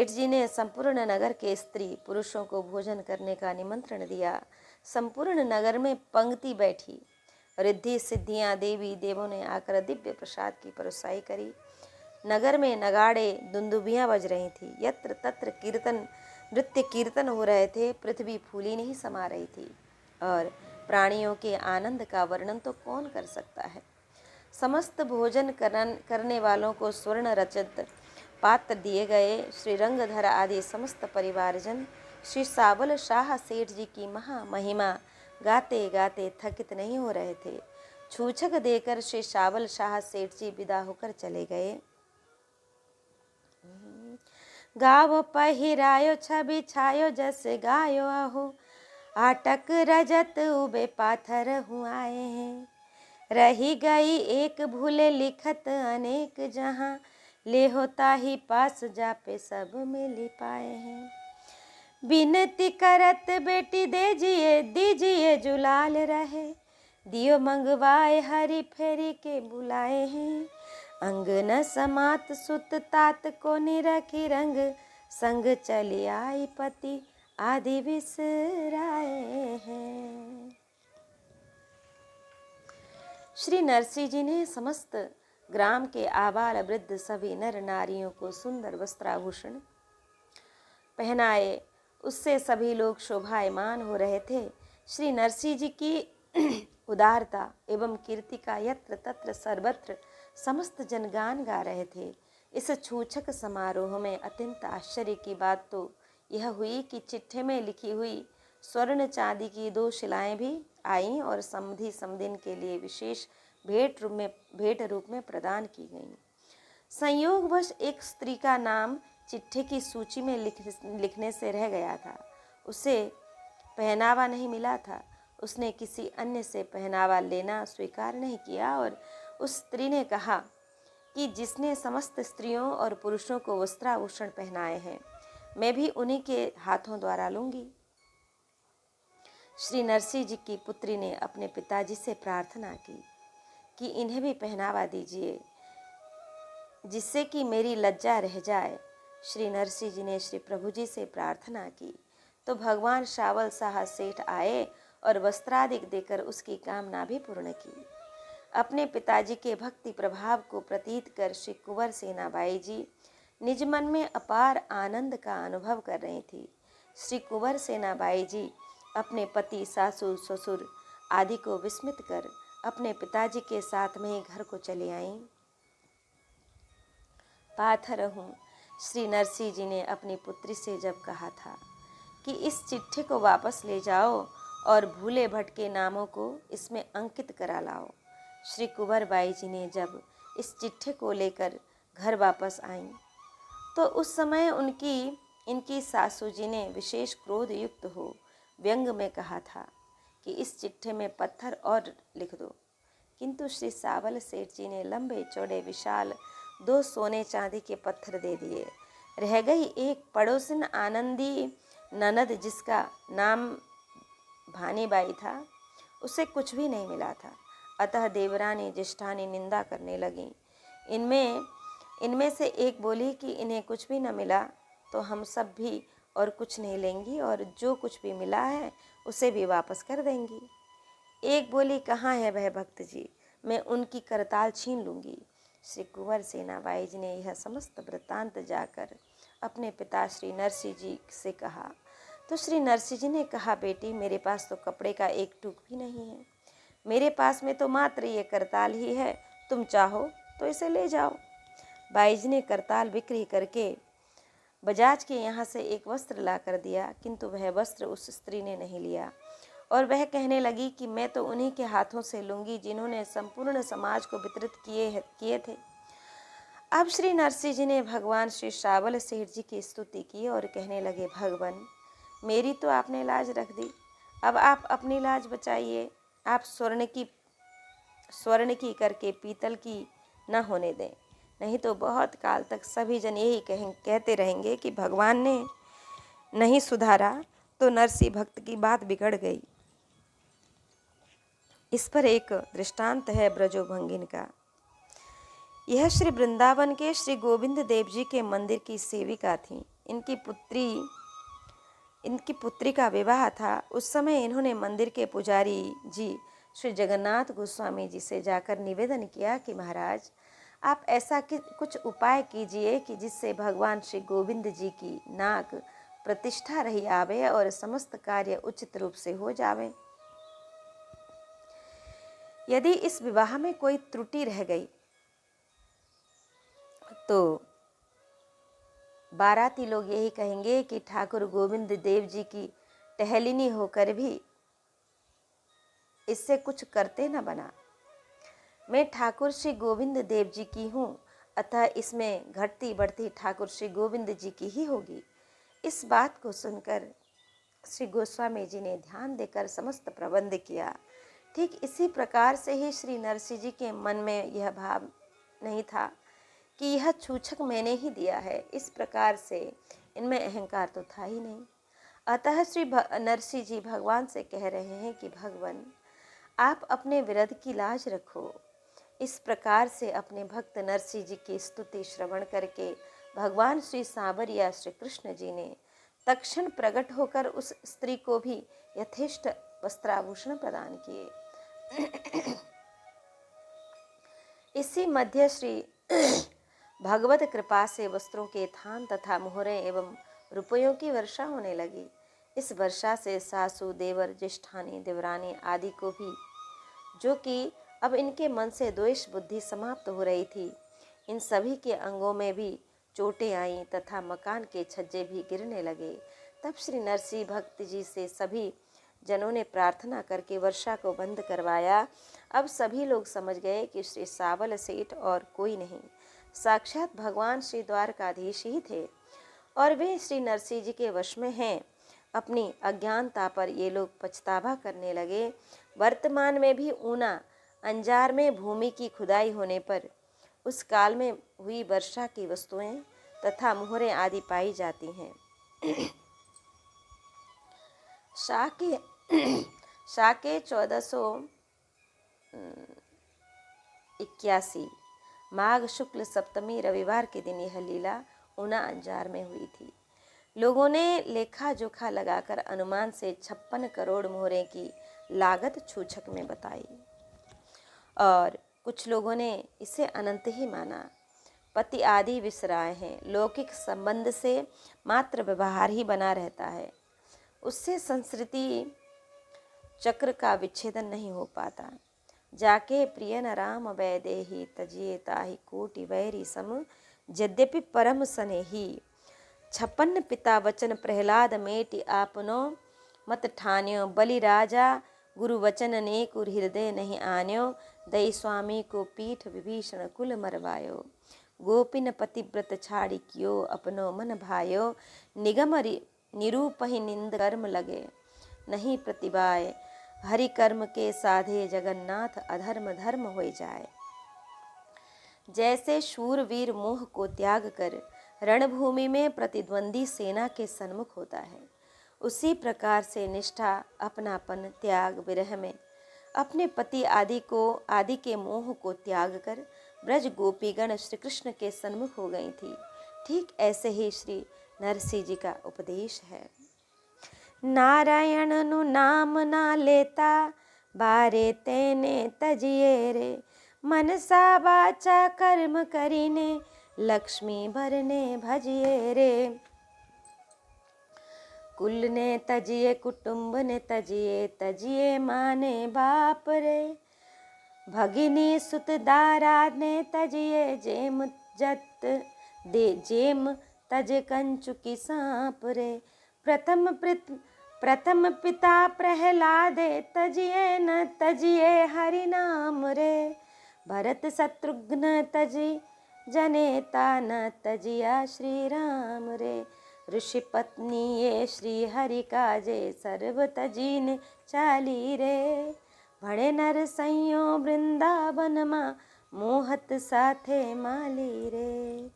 जी ने संपूर्ण नगर के स्त्री पुरुषों को भोजन करने का निमंत्रण दिया। संपूर्ण नगर में पंक्ति बैठी। रिद्धि सिद्धियां, देवी देवों ने आकर दिव्य प्रसाद की परोसाई करी। नगर में नगाड़े, दुंदुभियां बज रही थी। यत्र तत्र नृत्य कीर्तन हो रहे थे। पृथ्वी फूली नहीं समा रही थी और प्राणियों के आनंद का वर्णन तो कौन कर सकता है। समस्त भोजन करने वालों को स्वर्ण रचित पात्र दिए गए। श्री रंगधर आदि समस्त परिवारजन श्री सावल शाह सेठ जी की महिमा गाते गाते थकित नहीं हो रहे थे। छूछक देकर श्री सावल शाह सेठ जी विदा होकर चले गए। गाव पहिरायो छवि छायो जस गायो आहो, आटक रजत उबे पाथर हुआए हैं। रही गई एक भूले लिखत अनेक जहाँ, ले होता ही पास जा पे सब मिल पाए हैं। विनती करत बेटी दीजिए जुलाल रहे, दियो मंगवाए हरी फेरी के बुलाए हैं। अंग न समात सुत तात को निरखी रंग, संग चली आई पति आदि बिसराए हैं। श्री नरसिंह जी ने समस्त ग्राम के आबाल वृद्ध सभी नर नारियों को सुंदर वस्त्राभूषण पहनाए। उससे सभी लोग शोभायमान हो रहे थे। श्री नरसिंह जी की उदारता एवं कीर्ति का यत्र तत्र सर्वत्र समस्त जनगान गा रहे थे। इस छूछक समारोह में अत्यंत आश्चर्य की बात तो यह हुई कि चिट्ठे में लिखी हुई स्वर्ण चांदी की 2 शिलाएं भी आईं और समधि समदिन के लिए विशेष भेंट रूप में प्रदान की गईं। संयोगवश एक स्त्री का नाम चिट्ठे की सूची में लिखने से रह गया था। उसे पहनावा नहीं मिला था। उसने किसी अन्य से पहनावा लेना स्वीकार नहीं किया और उस स्त्री ने कहा कि जिसने समस्त स्त्रियों और पुरुषों को वस्त्राभूषण पहनाए हैं, मैं भी उन्हीं के हाथों द्वारा लूंगी। श्री नरसिंह जी की पुत्री ने अपने पिताजी से प्रार्थना की कि इन्हें भी पहनावा दीजिए, जिससे कि मेरी लज्जा रह जाए। श्री नरसिंह जी ने श्री प्रभु जी से प्रार्थना की तो भगवान सावल शाह सेठ आए और वस्त्रादिक देकर उसकी कामना भी पूर्ण की। अपने पिताजी के भक्ति प्रभाव को प्रतीत कर श्री कुंवर सेनाबाई जी निज मन में अपार आनंद का अनुभव कर रही थी। श्री कुंवर सेनाबाई जी अपने पति, सासू, ससुर आदि को विस्मित कर अपने पिताजी के साथ में ही घर को चली आईं। पाथर हूँ, श्री नरसिंह जी ने अपनी पुत्री से जब कहा था कि इस चिट्ठी को वापस ले जाओ और भूले भटके नामों को इसमें अंकित करा लाओ। श्री कुंवर बाई जी ने जब इस चिट्ठी को लेकर घर वापस आईं तो उस समय इनकी सासू जी ने विशेष क्रोध युक्त हो व्यंग में कहा था कि इस चिट्ठी में पत्थर और लिख दो, किंतु श्री सावल सेठ जी ने लंबे चौड़े विशाल 2 सोने चांदी के पत्थर दे दिए। रह गई एक पड़ोसिन आनंदी ननद जिसका नाम भानीबाई था, उसे कुछ भी नहीं मिला था। अतः देवरानी ज्येष्ठानी निंदा करने लगी। इनमें से एक बोली कि इन्हें कुछ भी न मिला तो हम सब भी और कुछ नहीं लेंगी और जो कुछ भी मिला है उसे भी वापस कर देंगी। एक बोली, कहाँ है वह भक्त जी, मैं उनकी करताल छीन लूँगी। श्री कुंवर सेनाबाई जी ने यह समस्त वृत्तांत जाकर अपने पिता श्री नरसिंह जी से कहा तो श्री नरसिंह जी ने कहा, बेटी मेरे पास तो कपड़े का एक टुक भी नहीं है, मेरे पास में तो मात्र ये करताल ही है, तुम चाहो तो इसे ले जाओ। बाई जी ने करताल बिक्री करके बजाज के यहाँ से एक वस्त्र ला कर दिया, किंतु वह वस्त्र उस स्त्री ने नहीं लिया और वह कहने लगी कि मैं तो उन्हीं के हाथों से लूँगी जिन्होंने संपूर्ण समाज को वितरित किए थे। अब श्री नरसिंह जी ने भगवान श्री सावल सेठ जी की स्तुति की और कहने लगे, भगवान मेरी तो आपने लाज रख दी, अब आप अपनी लाज बचाइए। आप स्वर्ण की करके पीतल की न होने दें, नहीं तो बहुत काल तक सभी जन यही कहते रहेंगे कि भगवान ने नहीं सुधारा तो नरसिंह भक्त की बात बिगड़ गई। इस पर एक दृष्टांत है ब्रजोभंगिन का। यह श्री वृंदावन के श्री गोविंद देव जी के मंदिर की सेविका थी। इनकी पुत्री का विवाह था। उस समय इन्होंने मंदिर के पुजारी जी श्री जगन्नाथ गोस्वामी जी से जाकर निवेदन किया कि महाराज आप ऐसा कुछ उपाय कीजिए कि जिससे भगवान श्री गोविंद जी की नाक प्रतिष्ठा रही आवे और समस्त कार्य उचित रूप से हो जावे। यदि इस विवाह में कोई त्रुटि रह गई तो बाराती लोग यही कहेंगे कि ठाकुर गोविंद देव जी की टहलिनी होकर भी इससे कुछ करते न बना। मैं ठाकुर श्री गोविंद देव जी की हूँ, अतः इसमें घटती बढ़ती ठाकुर श्री गोविंद जी की ही होगी। इस बात को सुनकर श्री गोस्वामी जी ने ध्यान देकर समस्त प्रबंध किया। ठीक इसी प्रकार से ही श्री नरसिंह जी के मन में यह भाव नहीं था कि यह छूछक मैंने ही दिया है, इस प्रकार से इनमें अहंकार तो था ही नहीं। अतः श्री नरसिंह जी भगवान से कह रहे हैं कि भगवान आप अपने विरध की लाज रखो। इस प्रकार से अपने भक्त नरसिंह जी की स्तुति श्रवण करके भगवान श्री सांवरिया श्री कृष्ण जी ने तत्क्षण प्रकट होकर उस स्त्री को भी यथेष्ट वस्त्राभूषण प्रदान किए। इसी मध्य श्री भगवत कृपा से वस्त्रों के थान तथा मोहरे एवं रुपयों की वर्षा होने लगी। इस वर्षा से सासू, देवर, ज्येष्ठानी, देवरानी आदि को भी, जो कि अब इनके मन से द्वेष बुद्धि समाप्त हो रही थी, इन सभी के अंगों में भी चोटें आईं तथा मकान के छज्जे भी गिरने लगे। तब श्री नरसिंह भक्त जी से सभी जनों ने प्रार्थना करके वर्षा को बंद करवाया। अब सभी लोग समझ गए कि श्री सावल सेठ और कोई नहीं, साक्षात भगवान श्री द्वारकाधीश ही थे और वे श्री नरसिंह जी के वश में हैं। अपनी अज्ञानता पर ये लोग पछतावा करने लगे। वर्तमान में भी ऊना अंजार में भूमि की खुदाई होने पर उस काल में हुई वर्षा की वस्तुएं तथा मुहरें आदि पाई जाती हैं। शाके 1481 माघ शुक्ल सप्तमी रविवार के दिन यह लीला ऊना अंजार में हुई थी। लोगों ने लेखा जोखा लगाकर अनुमान से 56 करोड़ मोहरें की लागत छूछक में बताई और कुछ लोगों ने इसे अनंत ही माना। पति आदि विसराए हैं, लौकिक संबंध से मात्र व्यवहार ही बना रहता है, उससे संस्कृति चक्र का विच्छेदन नहीं हो पाता। जाके प्रिय न राम वैदेही तजिए ताहि कोटि वैरी सम यद्यपि परम स्नेही 56 पिता वचन प्रहलाद मेटि आपनो मत ठान्यो बलि राजा गुरु वचन नेकुर हृदय नहीं आन्यो दई स्वामी को पीठ विभीषण कुल मरवायो गोपिन पतिव्रत छाड़ी कियो अपनो मन भायो निगम निरूपहि निंद कर्म लगे नहीं प्रतिभाए हरि कर्म के साधे जगन्नाथ अधर्म धर्म हो जाए। जैसे शूरवीर मोह को त्याग कर रणभूमि में प्रतिद्वंदी सेना के सन्मुख होता है, उसी प्रकार से निष्ठा अपनापन त्याग विरह में अपने पति आदि के मोह को त्याग कर ब्रज गोपीगण श्री कृष्ण के सन्मुख हो गई थी। ठीक ऐसे ही श्री नरसिंह जी का उपदेश है। नारायण नु नाम ना लेता बारे तेने तजिए रे मनसा वाचा कर्म करीने लक्ष्मी भरने भजिए रे कुल ने तजिए कुटुंब ने तजिए माने बाप रे भगिनी सुत दारा ने तजिए जेम जत दे जेम तज कंचुकी सांप रे प्रथम पिता प्रहलादे तजिए न तजिए हरि नाम रे भरत शत्रुघ्न तजी जनेता न तजिया श्री राम रे ऋषि पत्नी ये श्री हरि काजे सर्व तजीन चाली रे भणे नर संयो वृंदावन मा मोहत साथे माली रे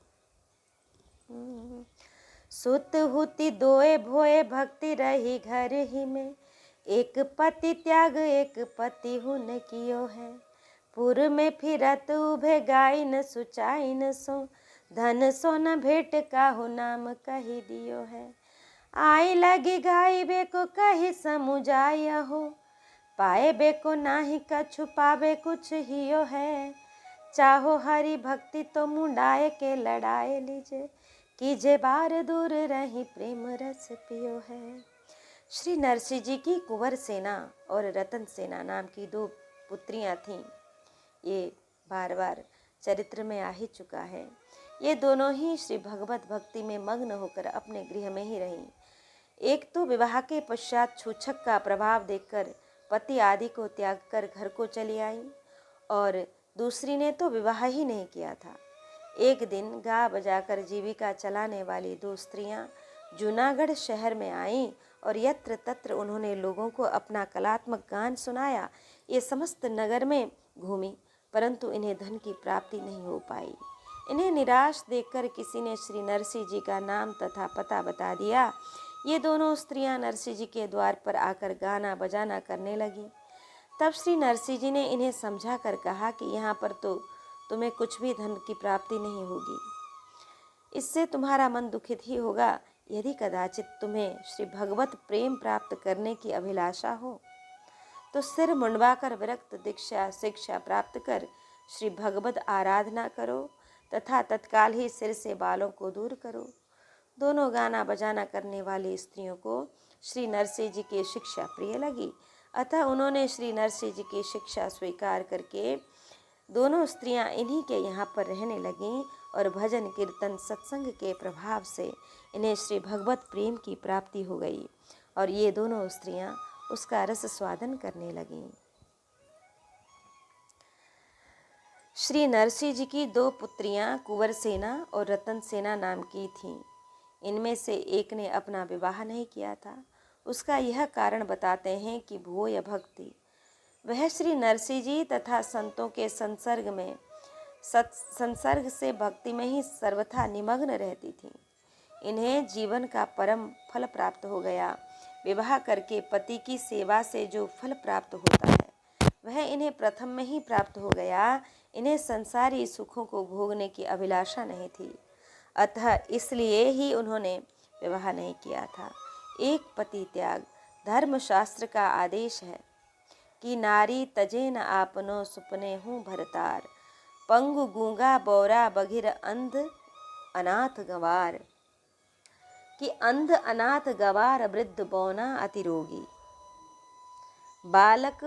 सुत हुति दोए भोए भक्ति रही घर ही में एक पति त्याग एक पति हुन कियो है पुर में फिरत उभे गाय न सुचाई न सो धन सोन भेंट काहू नाम कही दियो है आई लगी गाय बेको कही समुझाय हो पाए बेको नाही कछु पावे कुछ हियो है चाहो हरि भक्ति तो मुंडाए के लड़ाए लीजे कीजे बार दूर रही प्रेम रस पियो है। श्री नरसिंह जी की कुंवर सेना और रतन सेना नाम की 2 पुत्रियां थीं। ये बार बार चरित्र में आ ही चुका है। ये दोनों ही श्री भगवत भक्ति में मग्न होकर अपने गृह में ही रहीं। एक तो विवाह के पश्चात छूछक का प्रभाव देखकर पति आदि को त्याग कर घर को चली आई और दूसरी ने तो विवाह ही नहीं किया था। एक दिन गा बजाकर जीविका चलाने वाली 2 स्त्रियां जूनागढ़ शहर में आईं और यत्र तत्र उन्होंने लोगों को अपना कलात्मक गान सुनाया। ये समस्त नगर में घूमी परंतु इन्हें धन की प्राप्ति नहीं हो पाई। इन्हें निराश देखकर किसी ने श्री नरसिंह जी का नाम तथा पता बता दिया। ये दोनों स्त्रियां नरसिंह जी के द्वार पर आकर गाना बजाना करने लगीं। तब श्री नरसिंह जी ने इन्हें समझा कर कहा कि यहाँ पर तो तुम्हें कुछ भी धन की प्राप्ति नहीं होगी, इससे तुम्हारा मन दुखित ही होगा। यदि कदाचित तुम्हें श्री भगवत प्रेम प्राप्त करने की अभिलाषा हो तो सिर मुंडवाकर विरक्त दीक्षा शिक्षा प्राप्त कर श्री भगवत आराधना करो तथा तत्काल ही सिर से बालों को दूर करो। दोनों गाना बजाना करने वाली स्त्रियों को श्री नरसिंह जी की शिक्षा प्रिय लगी, अतः उन्होंने श्री नरसिंह जी की शिक्षा स्वीकार करके दोनों स्त्रियां इन्हीं के यहाँ पर रहने लगीं और भजन कीर्तन सत्संग के प्रभाव से इन्हें श्री भगवत प्रेम की प्राप्ति हो गई और ये दोनों स्त्रियां उसका रस स्वादन करने लगीं। श्री नरसिंह जी की 2 पुत्रियां कुंवर सेना और रतन सेना नाम की थीं। इनमें से एक ने अपना विवाह नहीं किया था। उसका यह कारण बताते हैं कि भूय भक्ति वह श्री नरसिंह जी तथा संतों के संसर्ग से भक्ति में ही सर्वथा निमग्न रहती थीं। इन्हें जीवन का परम फल प्राप्त हो गया। विवाह करके पति की सेवा से जो फल प्राप्त होता है वह इन्हें प्रथम में ही प्राप्त हो गया। इन्हें संसारी सुखों को भोगने की अभिलाषा नहीं थी, अतः इसलिए ही उन्होंने विवाह नहीं किया था। एक पति त्याग धर्मशास्त्र का आदेश है कि नारी तजे न आपनो सुपने हूँ भरतार, पंगु गूंगा बौरा बधिर अंध अनाथ गंवार, कि अंध अनाथ गवार वृद्ध बौना अति रोगी, बालक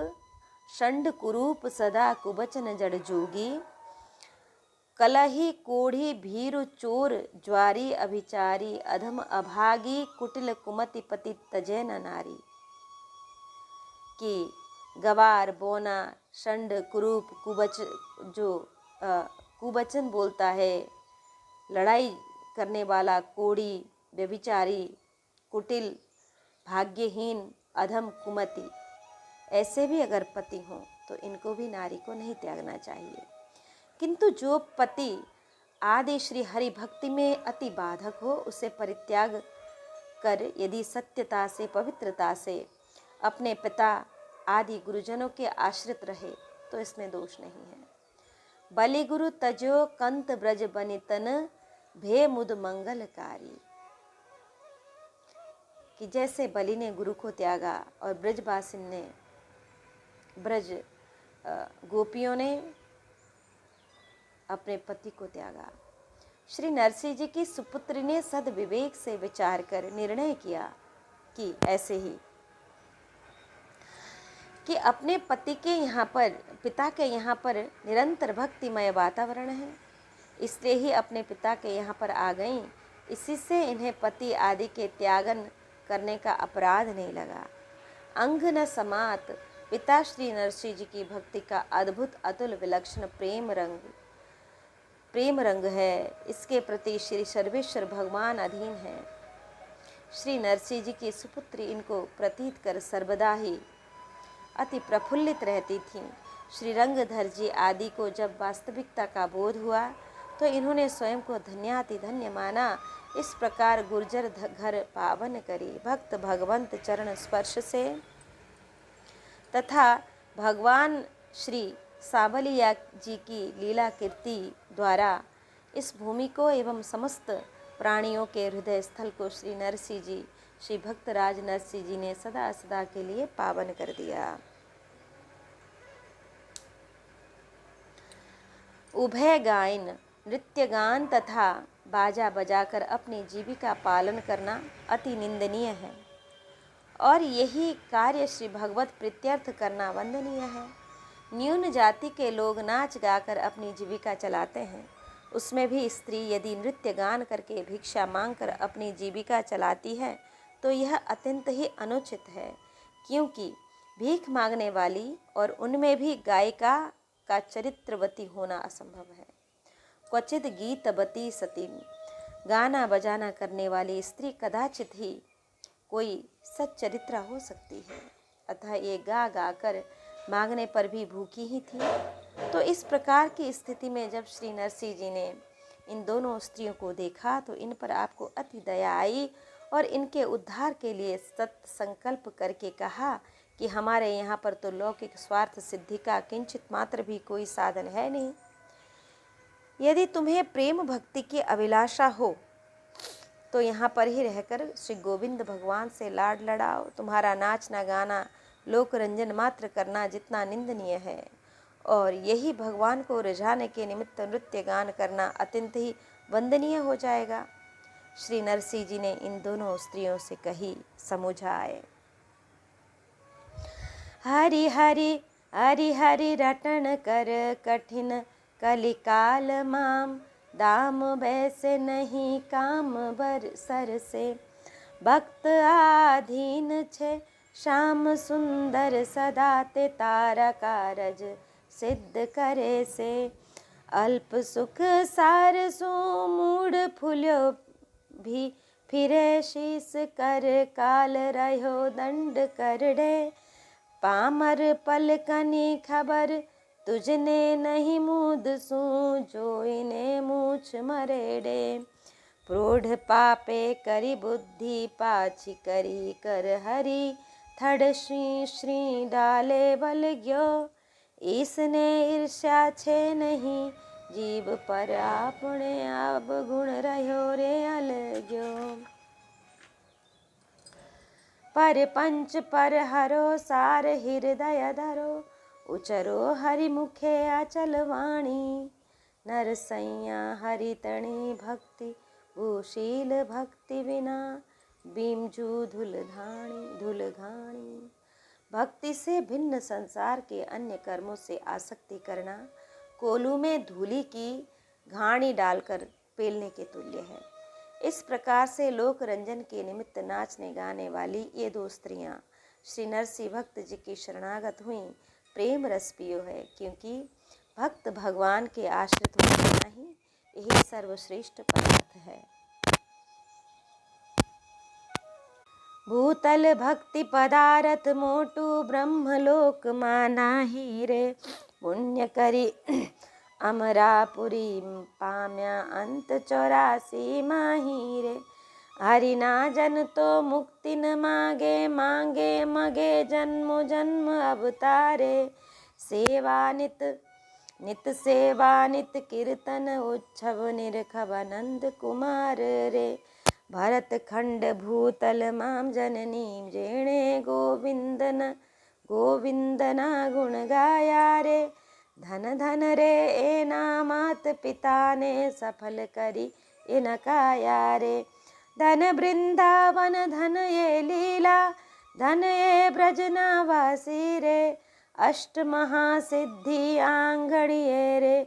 षंड कुरूप सदा कुबचन जड़ जोगी, कलही कोढ़ी भीरु चोर ज्वारी अभिचारी, अधम अभागी कुटिल कुमति पति तजे न नारी। कि गवार बौना षंड कुरूप कुबचन बोलता है, लड़ाई करने वाला, कोड़ी व्यभिचारी, कुटिल, भाग्यहीन, अधम, कुमति, ऐसे भी अगर पति हों तो इनको भी नारी को नहीं त्यागना चाहिए। किंतु जो पति आदि श्री हरि भक्ति में अति बाधक हो, उसे परित्याग कर यदि सत्यता से पवित्रता से अपने पिता आदि गुरुजनों के आश्रित रहे तो इसमें दोष नहीं है। बलि गुरु तजो कंत ब्रज बनितन भे मुद मंगलकारी, कि जैसे बलि ने गुरु को त्यागा और ब्रजवासिन ने ब्रज गोपियों ने अपने पति को त्यागा। श्री नरसिंह जी की सुपुत्री ने सद विवेक से विचार कर निर्णय किया कि ऐसे ही कि अपने पति के यहाँ पर, पिता के यहाँ पर निरंतर भक्तिमय वातावरण है, इसलिए ही अपने पिता के यहाँ पर आ गईं। इसी से इन्हें पति आदि के त्यागन करने का अपराध नहीं लगा। अंग न समात पिता श्री नरसिंह जी की भक्ति का अद्भुत अतुल विलक्षण प्रेम रंग है। इसके प्रति श्री सर्वेश्वर भगवान अधीन है। श्री नरसिंह जी की सुपुत्री इनको प्रतीत कर सर्वदा ही अति प्रफुल्लित रहती थीं। श्री रंगधर जी आदि को जब वास्तविकता का बोध हुआ तो इन्होंने स्वयं को धन्याति धन्य माना। इस प्रकार गुर्जर घर पावन करी भक्त भगवंत चरण स्पर्श से तथा भगवान श्री सावलिया जी की लीला कीर्ति द्वारा इस भूमि को एवं समस्त प्राणियों के हृदय स्थल को श्री नरसिंह जी, श्री भक्तराज नरसिंह जी ने सदा सदा के लिए पावन कर दिया। उभय गायन, नृत्य गान तथा बाजा बजाकर अपनी जीविका पालन करना अति निंदनीय है और यही कार्य श्री भगवत प्रीत्यर्थ करना वंदनीय है। न्यून जाति के लोग नाच गाकर अपनी जीविका चलाते हैं, उसमें भी स्त्री यदि नृत्य गान करके भिक्षा मांगकर अपनी जीविका चलाती है तो यह अत्यंत ही अनुचित है, क्योंकि भीख मांगने वाली और उनमें भी गायिका का चरित्रवती होना असंभव है। क्वचित गीतवती सती, गाना बजाना करने वाली स्त्री कदाचित ही कोई सच्चरित्रा हो सकती है, अतः ये गा गा कर मांगने पर भी भूखी ही थी। तो इस प्रकार की स्थिति में जब श्री नरसिंह जी ने इन दोनों स्त्रियों को देखा तो इन पर आपको अति दया आई और इनके उद्धार के लिए सत्य संकल्प करके कहा कि हमारे यहाँ पर तो लौकिक स्वार्थ सिद्धि का किंचित मात्र भी कोई साधन है नहीं। यदि तुम्हें प्रेम भक्ति की अभिलाषा हो तो यहाँ पर ही रहकर श्री गोविंद भगवान से लाड लड़ाओ। तुम्हारा नाचना गाना लोक रंजन मात्र करना जितना निंदनीय है और यही भगवान को रिझाने के निमित्त नृत्य गान करना अत्यंत ही वंदनीय हो जाएगा। श्री नरसिंह जी ने इन दोनों स्त्रियों से कही समुझाए। हरि हरि हरि हरि रटन कर कठिन कलिकाल माम, दाम वैसे नहीं काम बर सर से, भक्त आधीन छे श्याम सुंदर सदा ते तारा कारज सिद्ध करे से, अल्प सुख सार सो मूड फुल्यो भी फिरे शीस कर काल रहो दंड कर डे, पामर पलकनी खबर तुझने नहीं मूद सू जो इन्हें मूछ मरेडे, प्रोढ़ पापे करी बुद्धि पाछी करी कर हरि, थड़ श्री श्री डाले बल ग्यो, इसने ईर्ष्या छे नहीं जीव पर आपने अब गुण रहो रे अलग्यो। पर पंच पर हरो सार हृदय धरो, उचरो हरि मुखे अचल वाणी। नरसैया हरि तणी भक्ति, भूशील भक्ति बिना, बीमजू धूल घाणी। भक्ति से भिन्न संसार के अन्य कर्मों से आसक्ति करना कोलू में धूली की घाणी डालकर पेलने के तुल्य है। इस प्रकार से लोक रंजन के निमित्त नाचने गाने वाली ये दो स्त्रियां श्री नरसिंह भक्त जी की शरणागत हुई प्रेम रस पियो है, क्योंकि भक्त भगवान के आश्रित हो जाना ही यही सर्वश्रेष्ठ पदार्थ है। भूतल भक्ति पदारथ मोटू ब्रह्मलोक माना ही रे, पुण्य करी अमरापुरी पाम्या अंत 84 माही रे। हरि ना जन तो मुक्ति न मांगे, मांगे मगे जन्मो जन्म अवतारे। सेवा नित नित सेवा नित कीर्तन उत्सव निरखब नंद कुमार रे। भरत खंड भूतल माम जननी, जेणे गोविंदना गुण गाया रे। धन धन रे ए नामात पिता ने, सफल करी इन काया रे। धन वृंदावन धन ये लीला, धन ये ब्रजनावासी रे। अष्ट महासिद्धि आंगड़िये रे,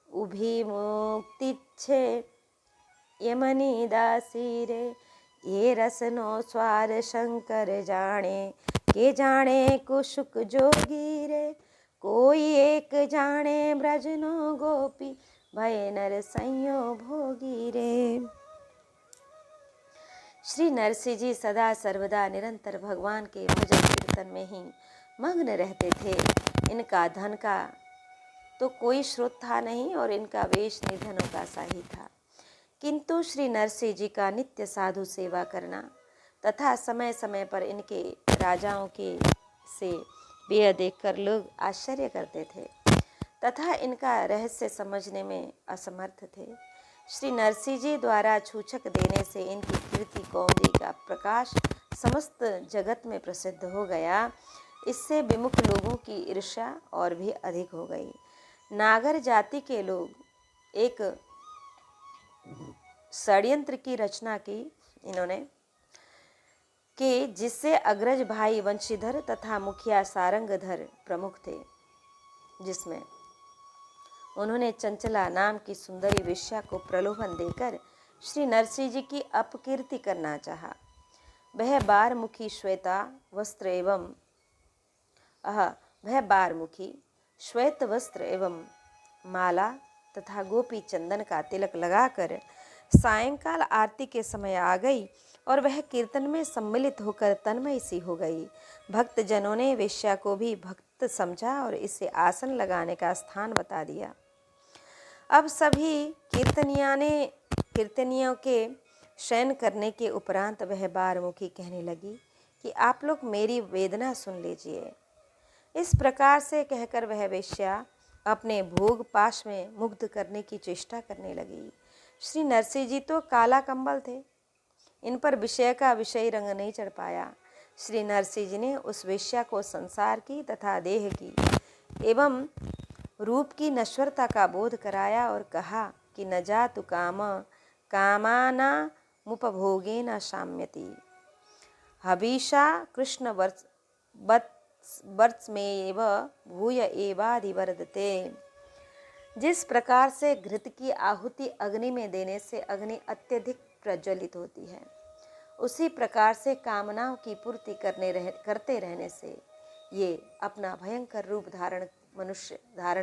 उभी मुक्ति छे यमनी दासी रे। ये रसनो स्वार शंकर जाने, के जाने कुशुक जोगी रे। कोई एक जाने ब्रजनो गोपी, भय नर संयो भोगी रे। श्री नरसिंह जी सदा सर्वदा निरंतर भगवान के भजन कीर्तन में ही मग्न रहते थे। इनका धन का तो कोई स्रोत था नहीं और इनका वेश निर्धनों का सा ही था, किंतु श्री नरसिंह जी का नित्य साधु सेवा करना तथा समय समय पर इनके राजाओं के से बेय देखकर लोग आश्चर्य करते थे तथा इनका रहस्य समझने में असमर्थ थे। श्री नरसिंह जी द्वारा छूछक देने से इनकी कीर्ति कौंदी का प्रकाश समस्त जगत में प्रसिद्ध हो गया। इससे विमुख लोगों की ईर्ष्या और भी अधिक हो गई। नागर जाति के लोग एक षड्यंत्र की रचना की इन्होंने कि जिससे अग्रज भाई वंशीधर तथा मुखिया सारंगधर प्रमुख थे, जिसमें उन्होंने चंचला नाम की सुंदरी वेश्या को प्रलोभन देकर श्री नरसिंह जी की अपकीर्ति करना चाहा। वह बारमुखी श्वेत वस्त्र एवं माला तथा गोपी चंदन का तिलक लगाकर सायंकाल आरती के समय आ गई और वह कीर्तन में सम्मिलित होकर तन्मय सी हो गई। भक्त जनों ने वेश्या को भी भक्त समझा और इसे आसन लगाने का स्थान बता दिया। अब सभी कीर्तनियों के शयन करने के उपरांत वह बारमुखी कहने लगी कि आप लोग मेरी वेदना सुन लीजिए। इस प्रकार से कहकर वह वेश्या अपने भोग पाश में मुग्ध करने की चेष्टा करने लगी। श्री नरसिंह जी तो काला कंबल थे, इन पर विषय का विषय रंग नहीं चढ़ पाया। श्री नरसिंह जी ने उस वेश्या को संसार की तथा देह की एवं रूप की नश्वरता का बोध कराया और कहा कि न जातु कामाना मुपभोगेन शाम्यति, हबीषा कृष्ण वर्त्समेव भूय एवाधिवर्धते। जिस प्रकार से घृत की आहुति अग्नि में देने से अग्नि अत्यधिक प्रज्वलित होती है, उसी प्रकार से कामनाओं की पूर्ति करते रहने से ये अपना भयंकर रूप धारण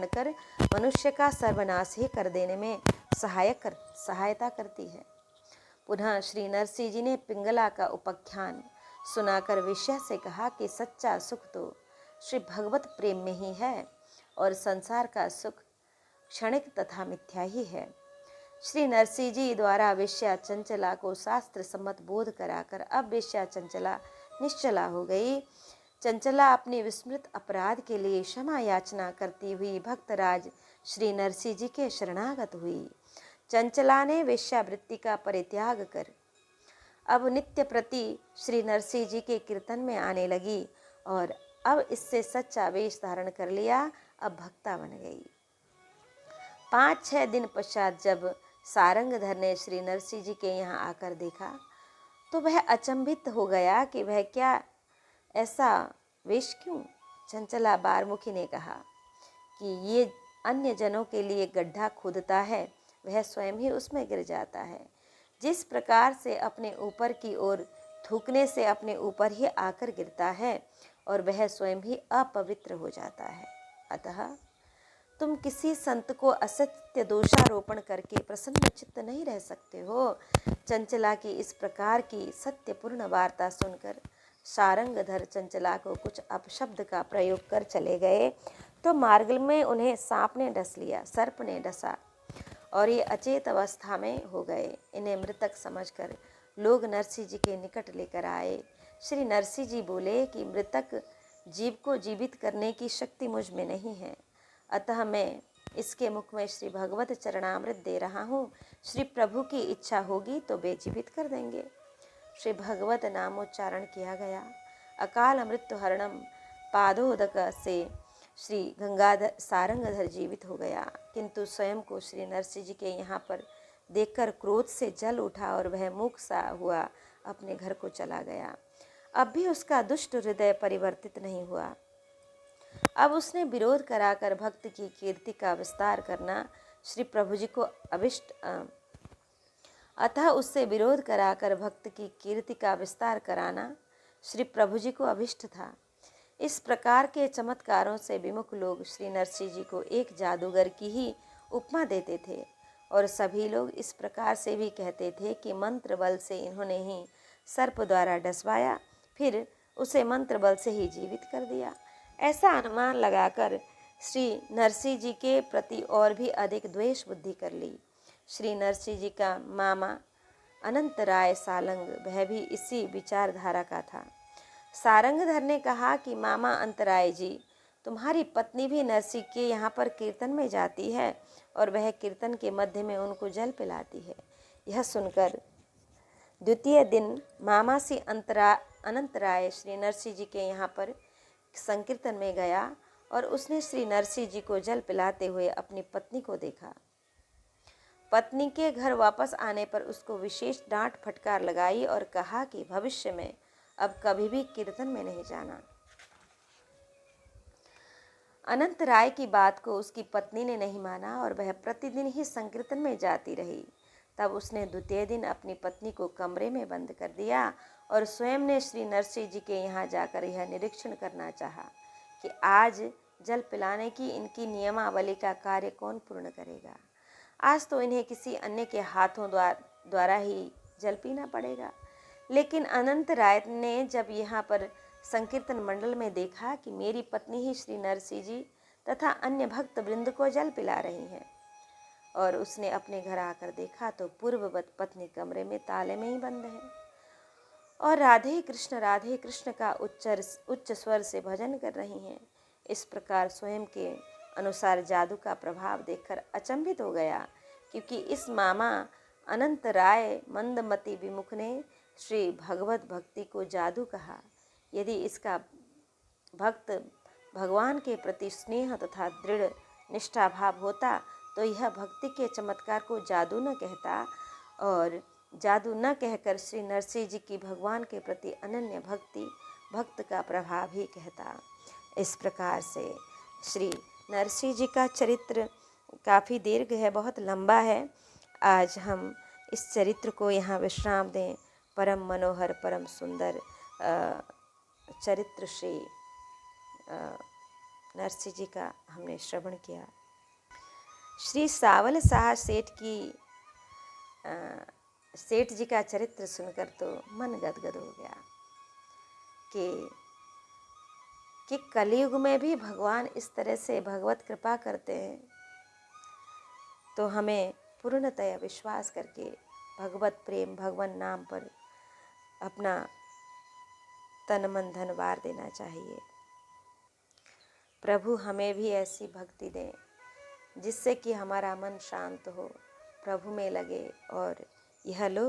कर मनुष्य का सर्वनाश ही कर देने में सहायता करती है। पुनः श्री नरसिंह जी ने पिंगला का उपाख्यान सुनाकर वेश्या से कहा कि सच्चा सुख तो श्री भगवत प्रेम में ही है और संसार का सुख क्षणिक तथा मिथ्या ही है। श्री नरसिंह जी द्वारा वेश्या चंचला को शास्त्र सम्मत बोध कराकर अब वेश्या चंचला निश्चला हो गई। चंचला अपनी विस्मृत अपराध के लिए क्षमा याचना करती हुई भक्तराज श्री नरसिंह जी के शरणागत हुई। चंचला ने वेश्यावृत्ति का परित्याग कर अब नित्य प्रति श्री नरसिंह जी के कीर्तन में आने लगी और अब इससे सच्चा वेश धारण कर लिया, अब भक्ता बन गई। 5-6 दिन पश्चात जब सारंगधर ने श्री नरसिंह जी के यहाँ आकर देखा तो वह अचंभित हो गया कि वह क्या ऐसा वेश क्यों। चंचला बारमुखी ने कहा कि ये अन्य जनों के लिए गड्ढा खोदता है, वह स्वयं ही उसमें गिर जाता है। जिस प्रकार से अपने ऊपर की ओर थूकने से अपने ऊपर ही आकर गिरता है और वह स्वयं ही अपवित्र हो जाता है। अतः तुम किसी संत को असत्य दोषारोपण करके प्रसन्न चित्त नहीं रह सकते हो। चंचला की इस प्रकार की सत्यपूर्ण वार्ता सुनकर सारंगधर चंचला को कुछ अपशब्द का प्रयोग कर चले गए तो मार्ग में उन्हें सांप ने डस लिया, सर्प ने डसा और ये अचेत अवस्था में हो गए। इन्हें मृतक समझकर लोग नरसिंह जी के निकट लेकर आए। श्री नरसिंह जी बोले कि मृतक जीव को जीवित करने की शक्ति मुझ में नहीं है, अतः मैं इसके मुख में श्री भगवत चरणामृत दे रहा हूँ। श्री प्रभु की इच्छा होगी तो वे जीवित कर देंगे। श्री भगवत नामोच्चारण किया गया। अकाल मृत्यु हरणम पादोदक से श्री गंगाधर सारंगधर जीवित हो गया, किंतु स्वयं को श्री नरसिंह जी के यहाँ पर देखकर क्रोध से जल उठा और वह मूक सा हुआ अपने घर को चला गया। अब भी उसका दुष्ट हृदय परिवर्तित नहीं हुआ। अब उसने विरोध कराकर भक्त की कीर्ति का विस्तार करना श्री प्रभु जी को अभिष्ट अतः उससे विरोध कराकर भक्त की कीर्ति का विस्तार कराना श्री प्रभु जी को अभिष्ट था। इस प्रकार के चमत्कारों से विमुख लोग श्री नरसिंह जी को एक जादूगर की ही उपमा देते थे और सभी लोग इस प्रकार से भी कहते थे कि मंत्र बल से इन्होंने ही सर्प द्वारा डसवाया, फिर उसे मंत्र बल से ही जीवित कर दिया। ऐसा अनुमान लगाकर श्री नरसिंह जी के प्रति और भी अधिक द्वेष बुद्धि कर ली। श्री नरसिंह जी का मामा अनंत राय सालंग, वह भी इसी विचारधारा का था। सारंगधर ने कहा कि मामा अंतराय जी, तुम्हारी पत्नी भी नरसिंह के यहाँ पर कीर्तन में जाती है और वह कीर्तन के मध्य में उनको जल पिलाती है। यह सुनकर द्वितीय दिन मामा से अनंत राय श्री नरसिंह जी के यहाँ पर संकीर्तन में गया और उसने श्री नरसिंह जी को जल पिलाते हुए अपनी पत्नी को देखा। पत्नी के घर वापस आने पर उसको विशेष डांट फटकार लगाई और कहा कि भविष्य में अब कभी भी कीर्तन में नहीं जाना। अनंत राय की बात को उसकी पत्नी ने नहीं माना और वह प्रतिदिन ही संकीर्तन में जाती रही। तब उसने द्वितीय दिन अपनी पत्नी को कमरे में बंद कर दिया और स्वयं ने श्री नरसिंह जी के यहाँ जाकर यह निरीक्षण करना चाहा कि आज जल पिलाने की इनकी नियमावली का कार्य कौन पूर्ण करेगा। आज तो इन्हें किसी अन्य के हाथों द्वारा ही जल पीना पड़ेगा। लेकिन अनंत राय ने जब यहाँ पर संकीर्तन मंडल में देखा कि मेरी पत्नी ही श्री नरसिंह जी तथा अन्य भक्त वृंद को जल पिला रही हैं और उसने अपने घर आकर देखा तो पूर्ववत पत्नी कमरे में ताले में ही बंद है और राधे कृष्ण का उच्च स्वर से भजन कर रही हैं। इस प्रकार स्वयं के अनुसार जादू का प्रभाव देखकर अचंभित हो गया, क्योंकि इस मामा अनंत राय मंदमती विमुख ने श्री भगवत भक्ति को जादू कहा। यदि इसका भक्त भगवान के प्रति स्नेह तथा दृढ़ निष्ठा भाव होता तो यह भक्ति के चमत्कार को जादू न कहता और जादू न कहकर श्री नरसिंह जी की भगवान के प्रति अनन्य भक्त का प्रभाव ही कहता। इस प्रकार से श्री नरसिंह जी का चरित्र काफ़ी दीर्घ है, बहुत लंबा है। आज हम इस चरित्र को यहाँ विश्राम दें। परम मनोहर परम सुंदर चरित्र श्री नरसिंह जी का हमने श्रवण किया। श्री सावल शाह सेठ जी का चरित्र सुनकर तो मन गदगद हो गया कि कलयुग में भी भगवान इस तरह से भगवत कृपा करते हैं, तो हमें पूर्णतया विश्वास करके भगवत प्रेम भगवान नाम पर अपना तन मन धन वार देना चाहिए। प्रभु हमें भी ऐसी भक्ति दें जिससे कि हमारा मन शांत हो, प्रभु में लगे और यह लोक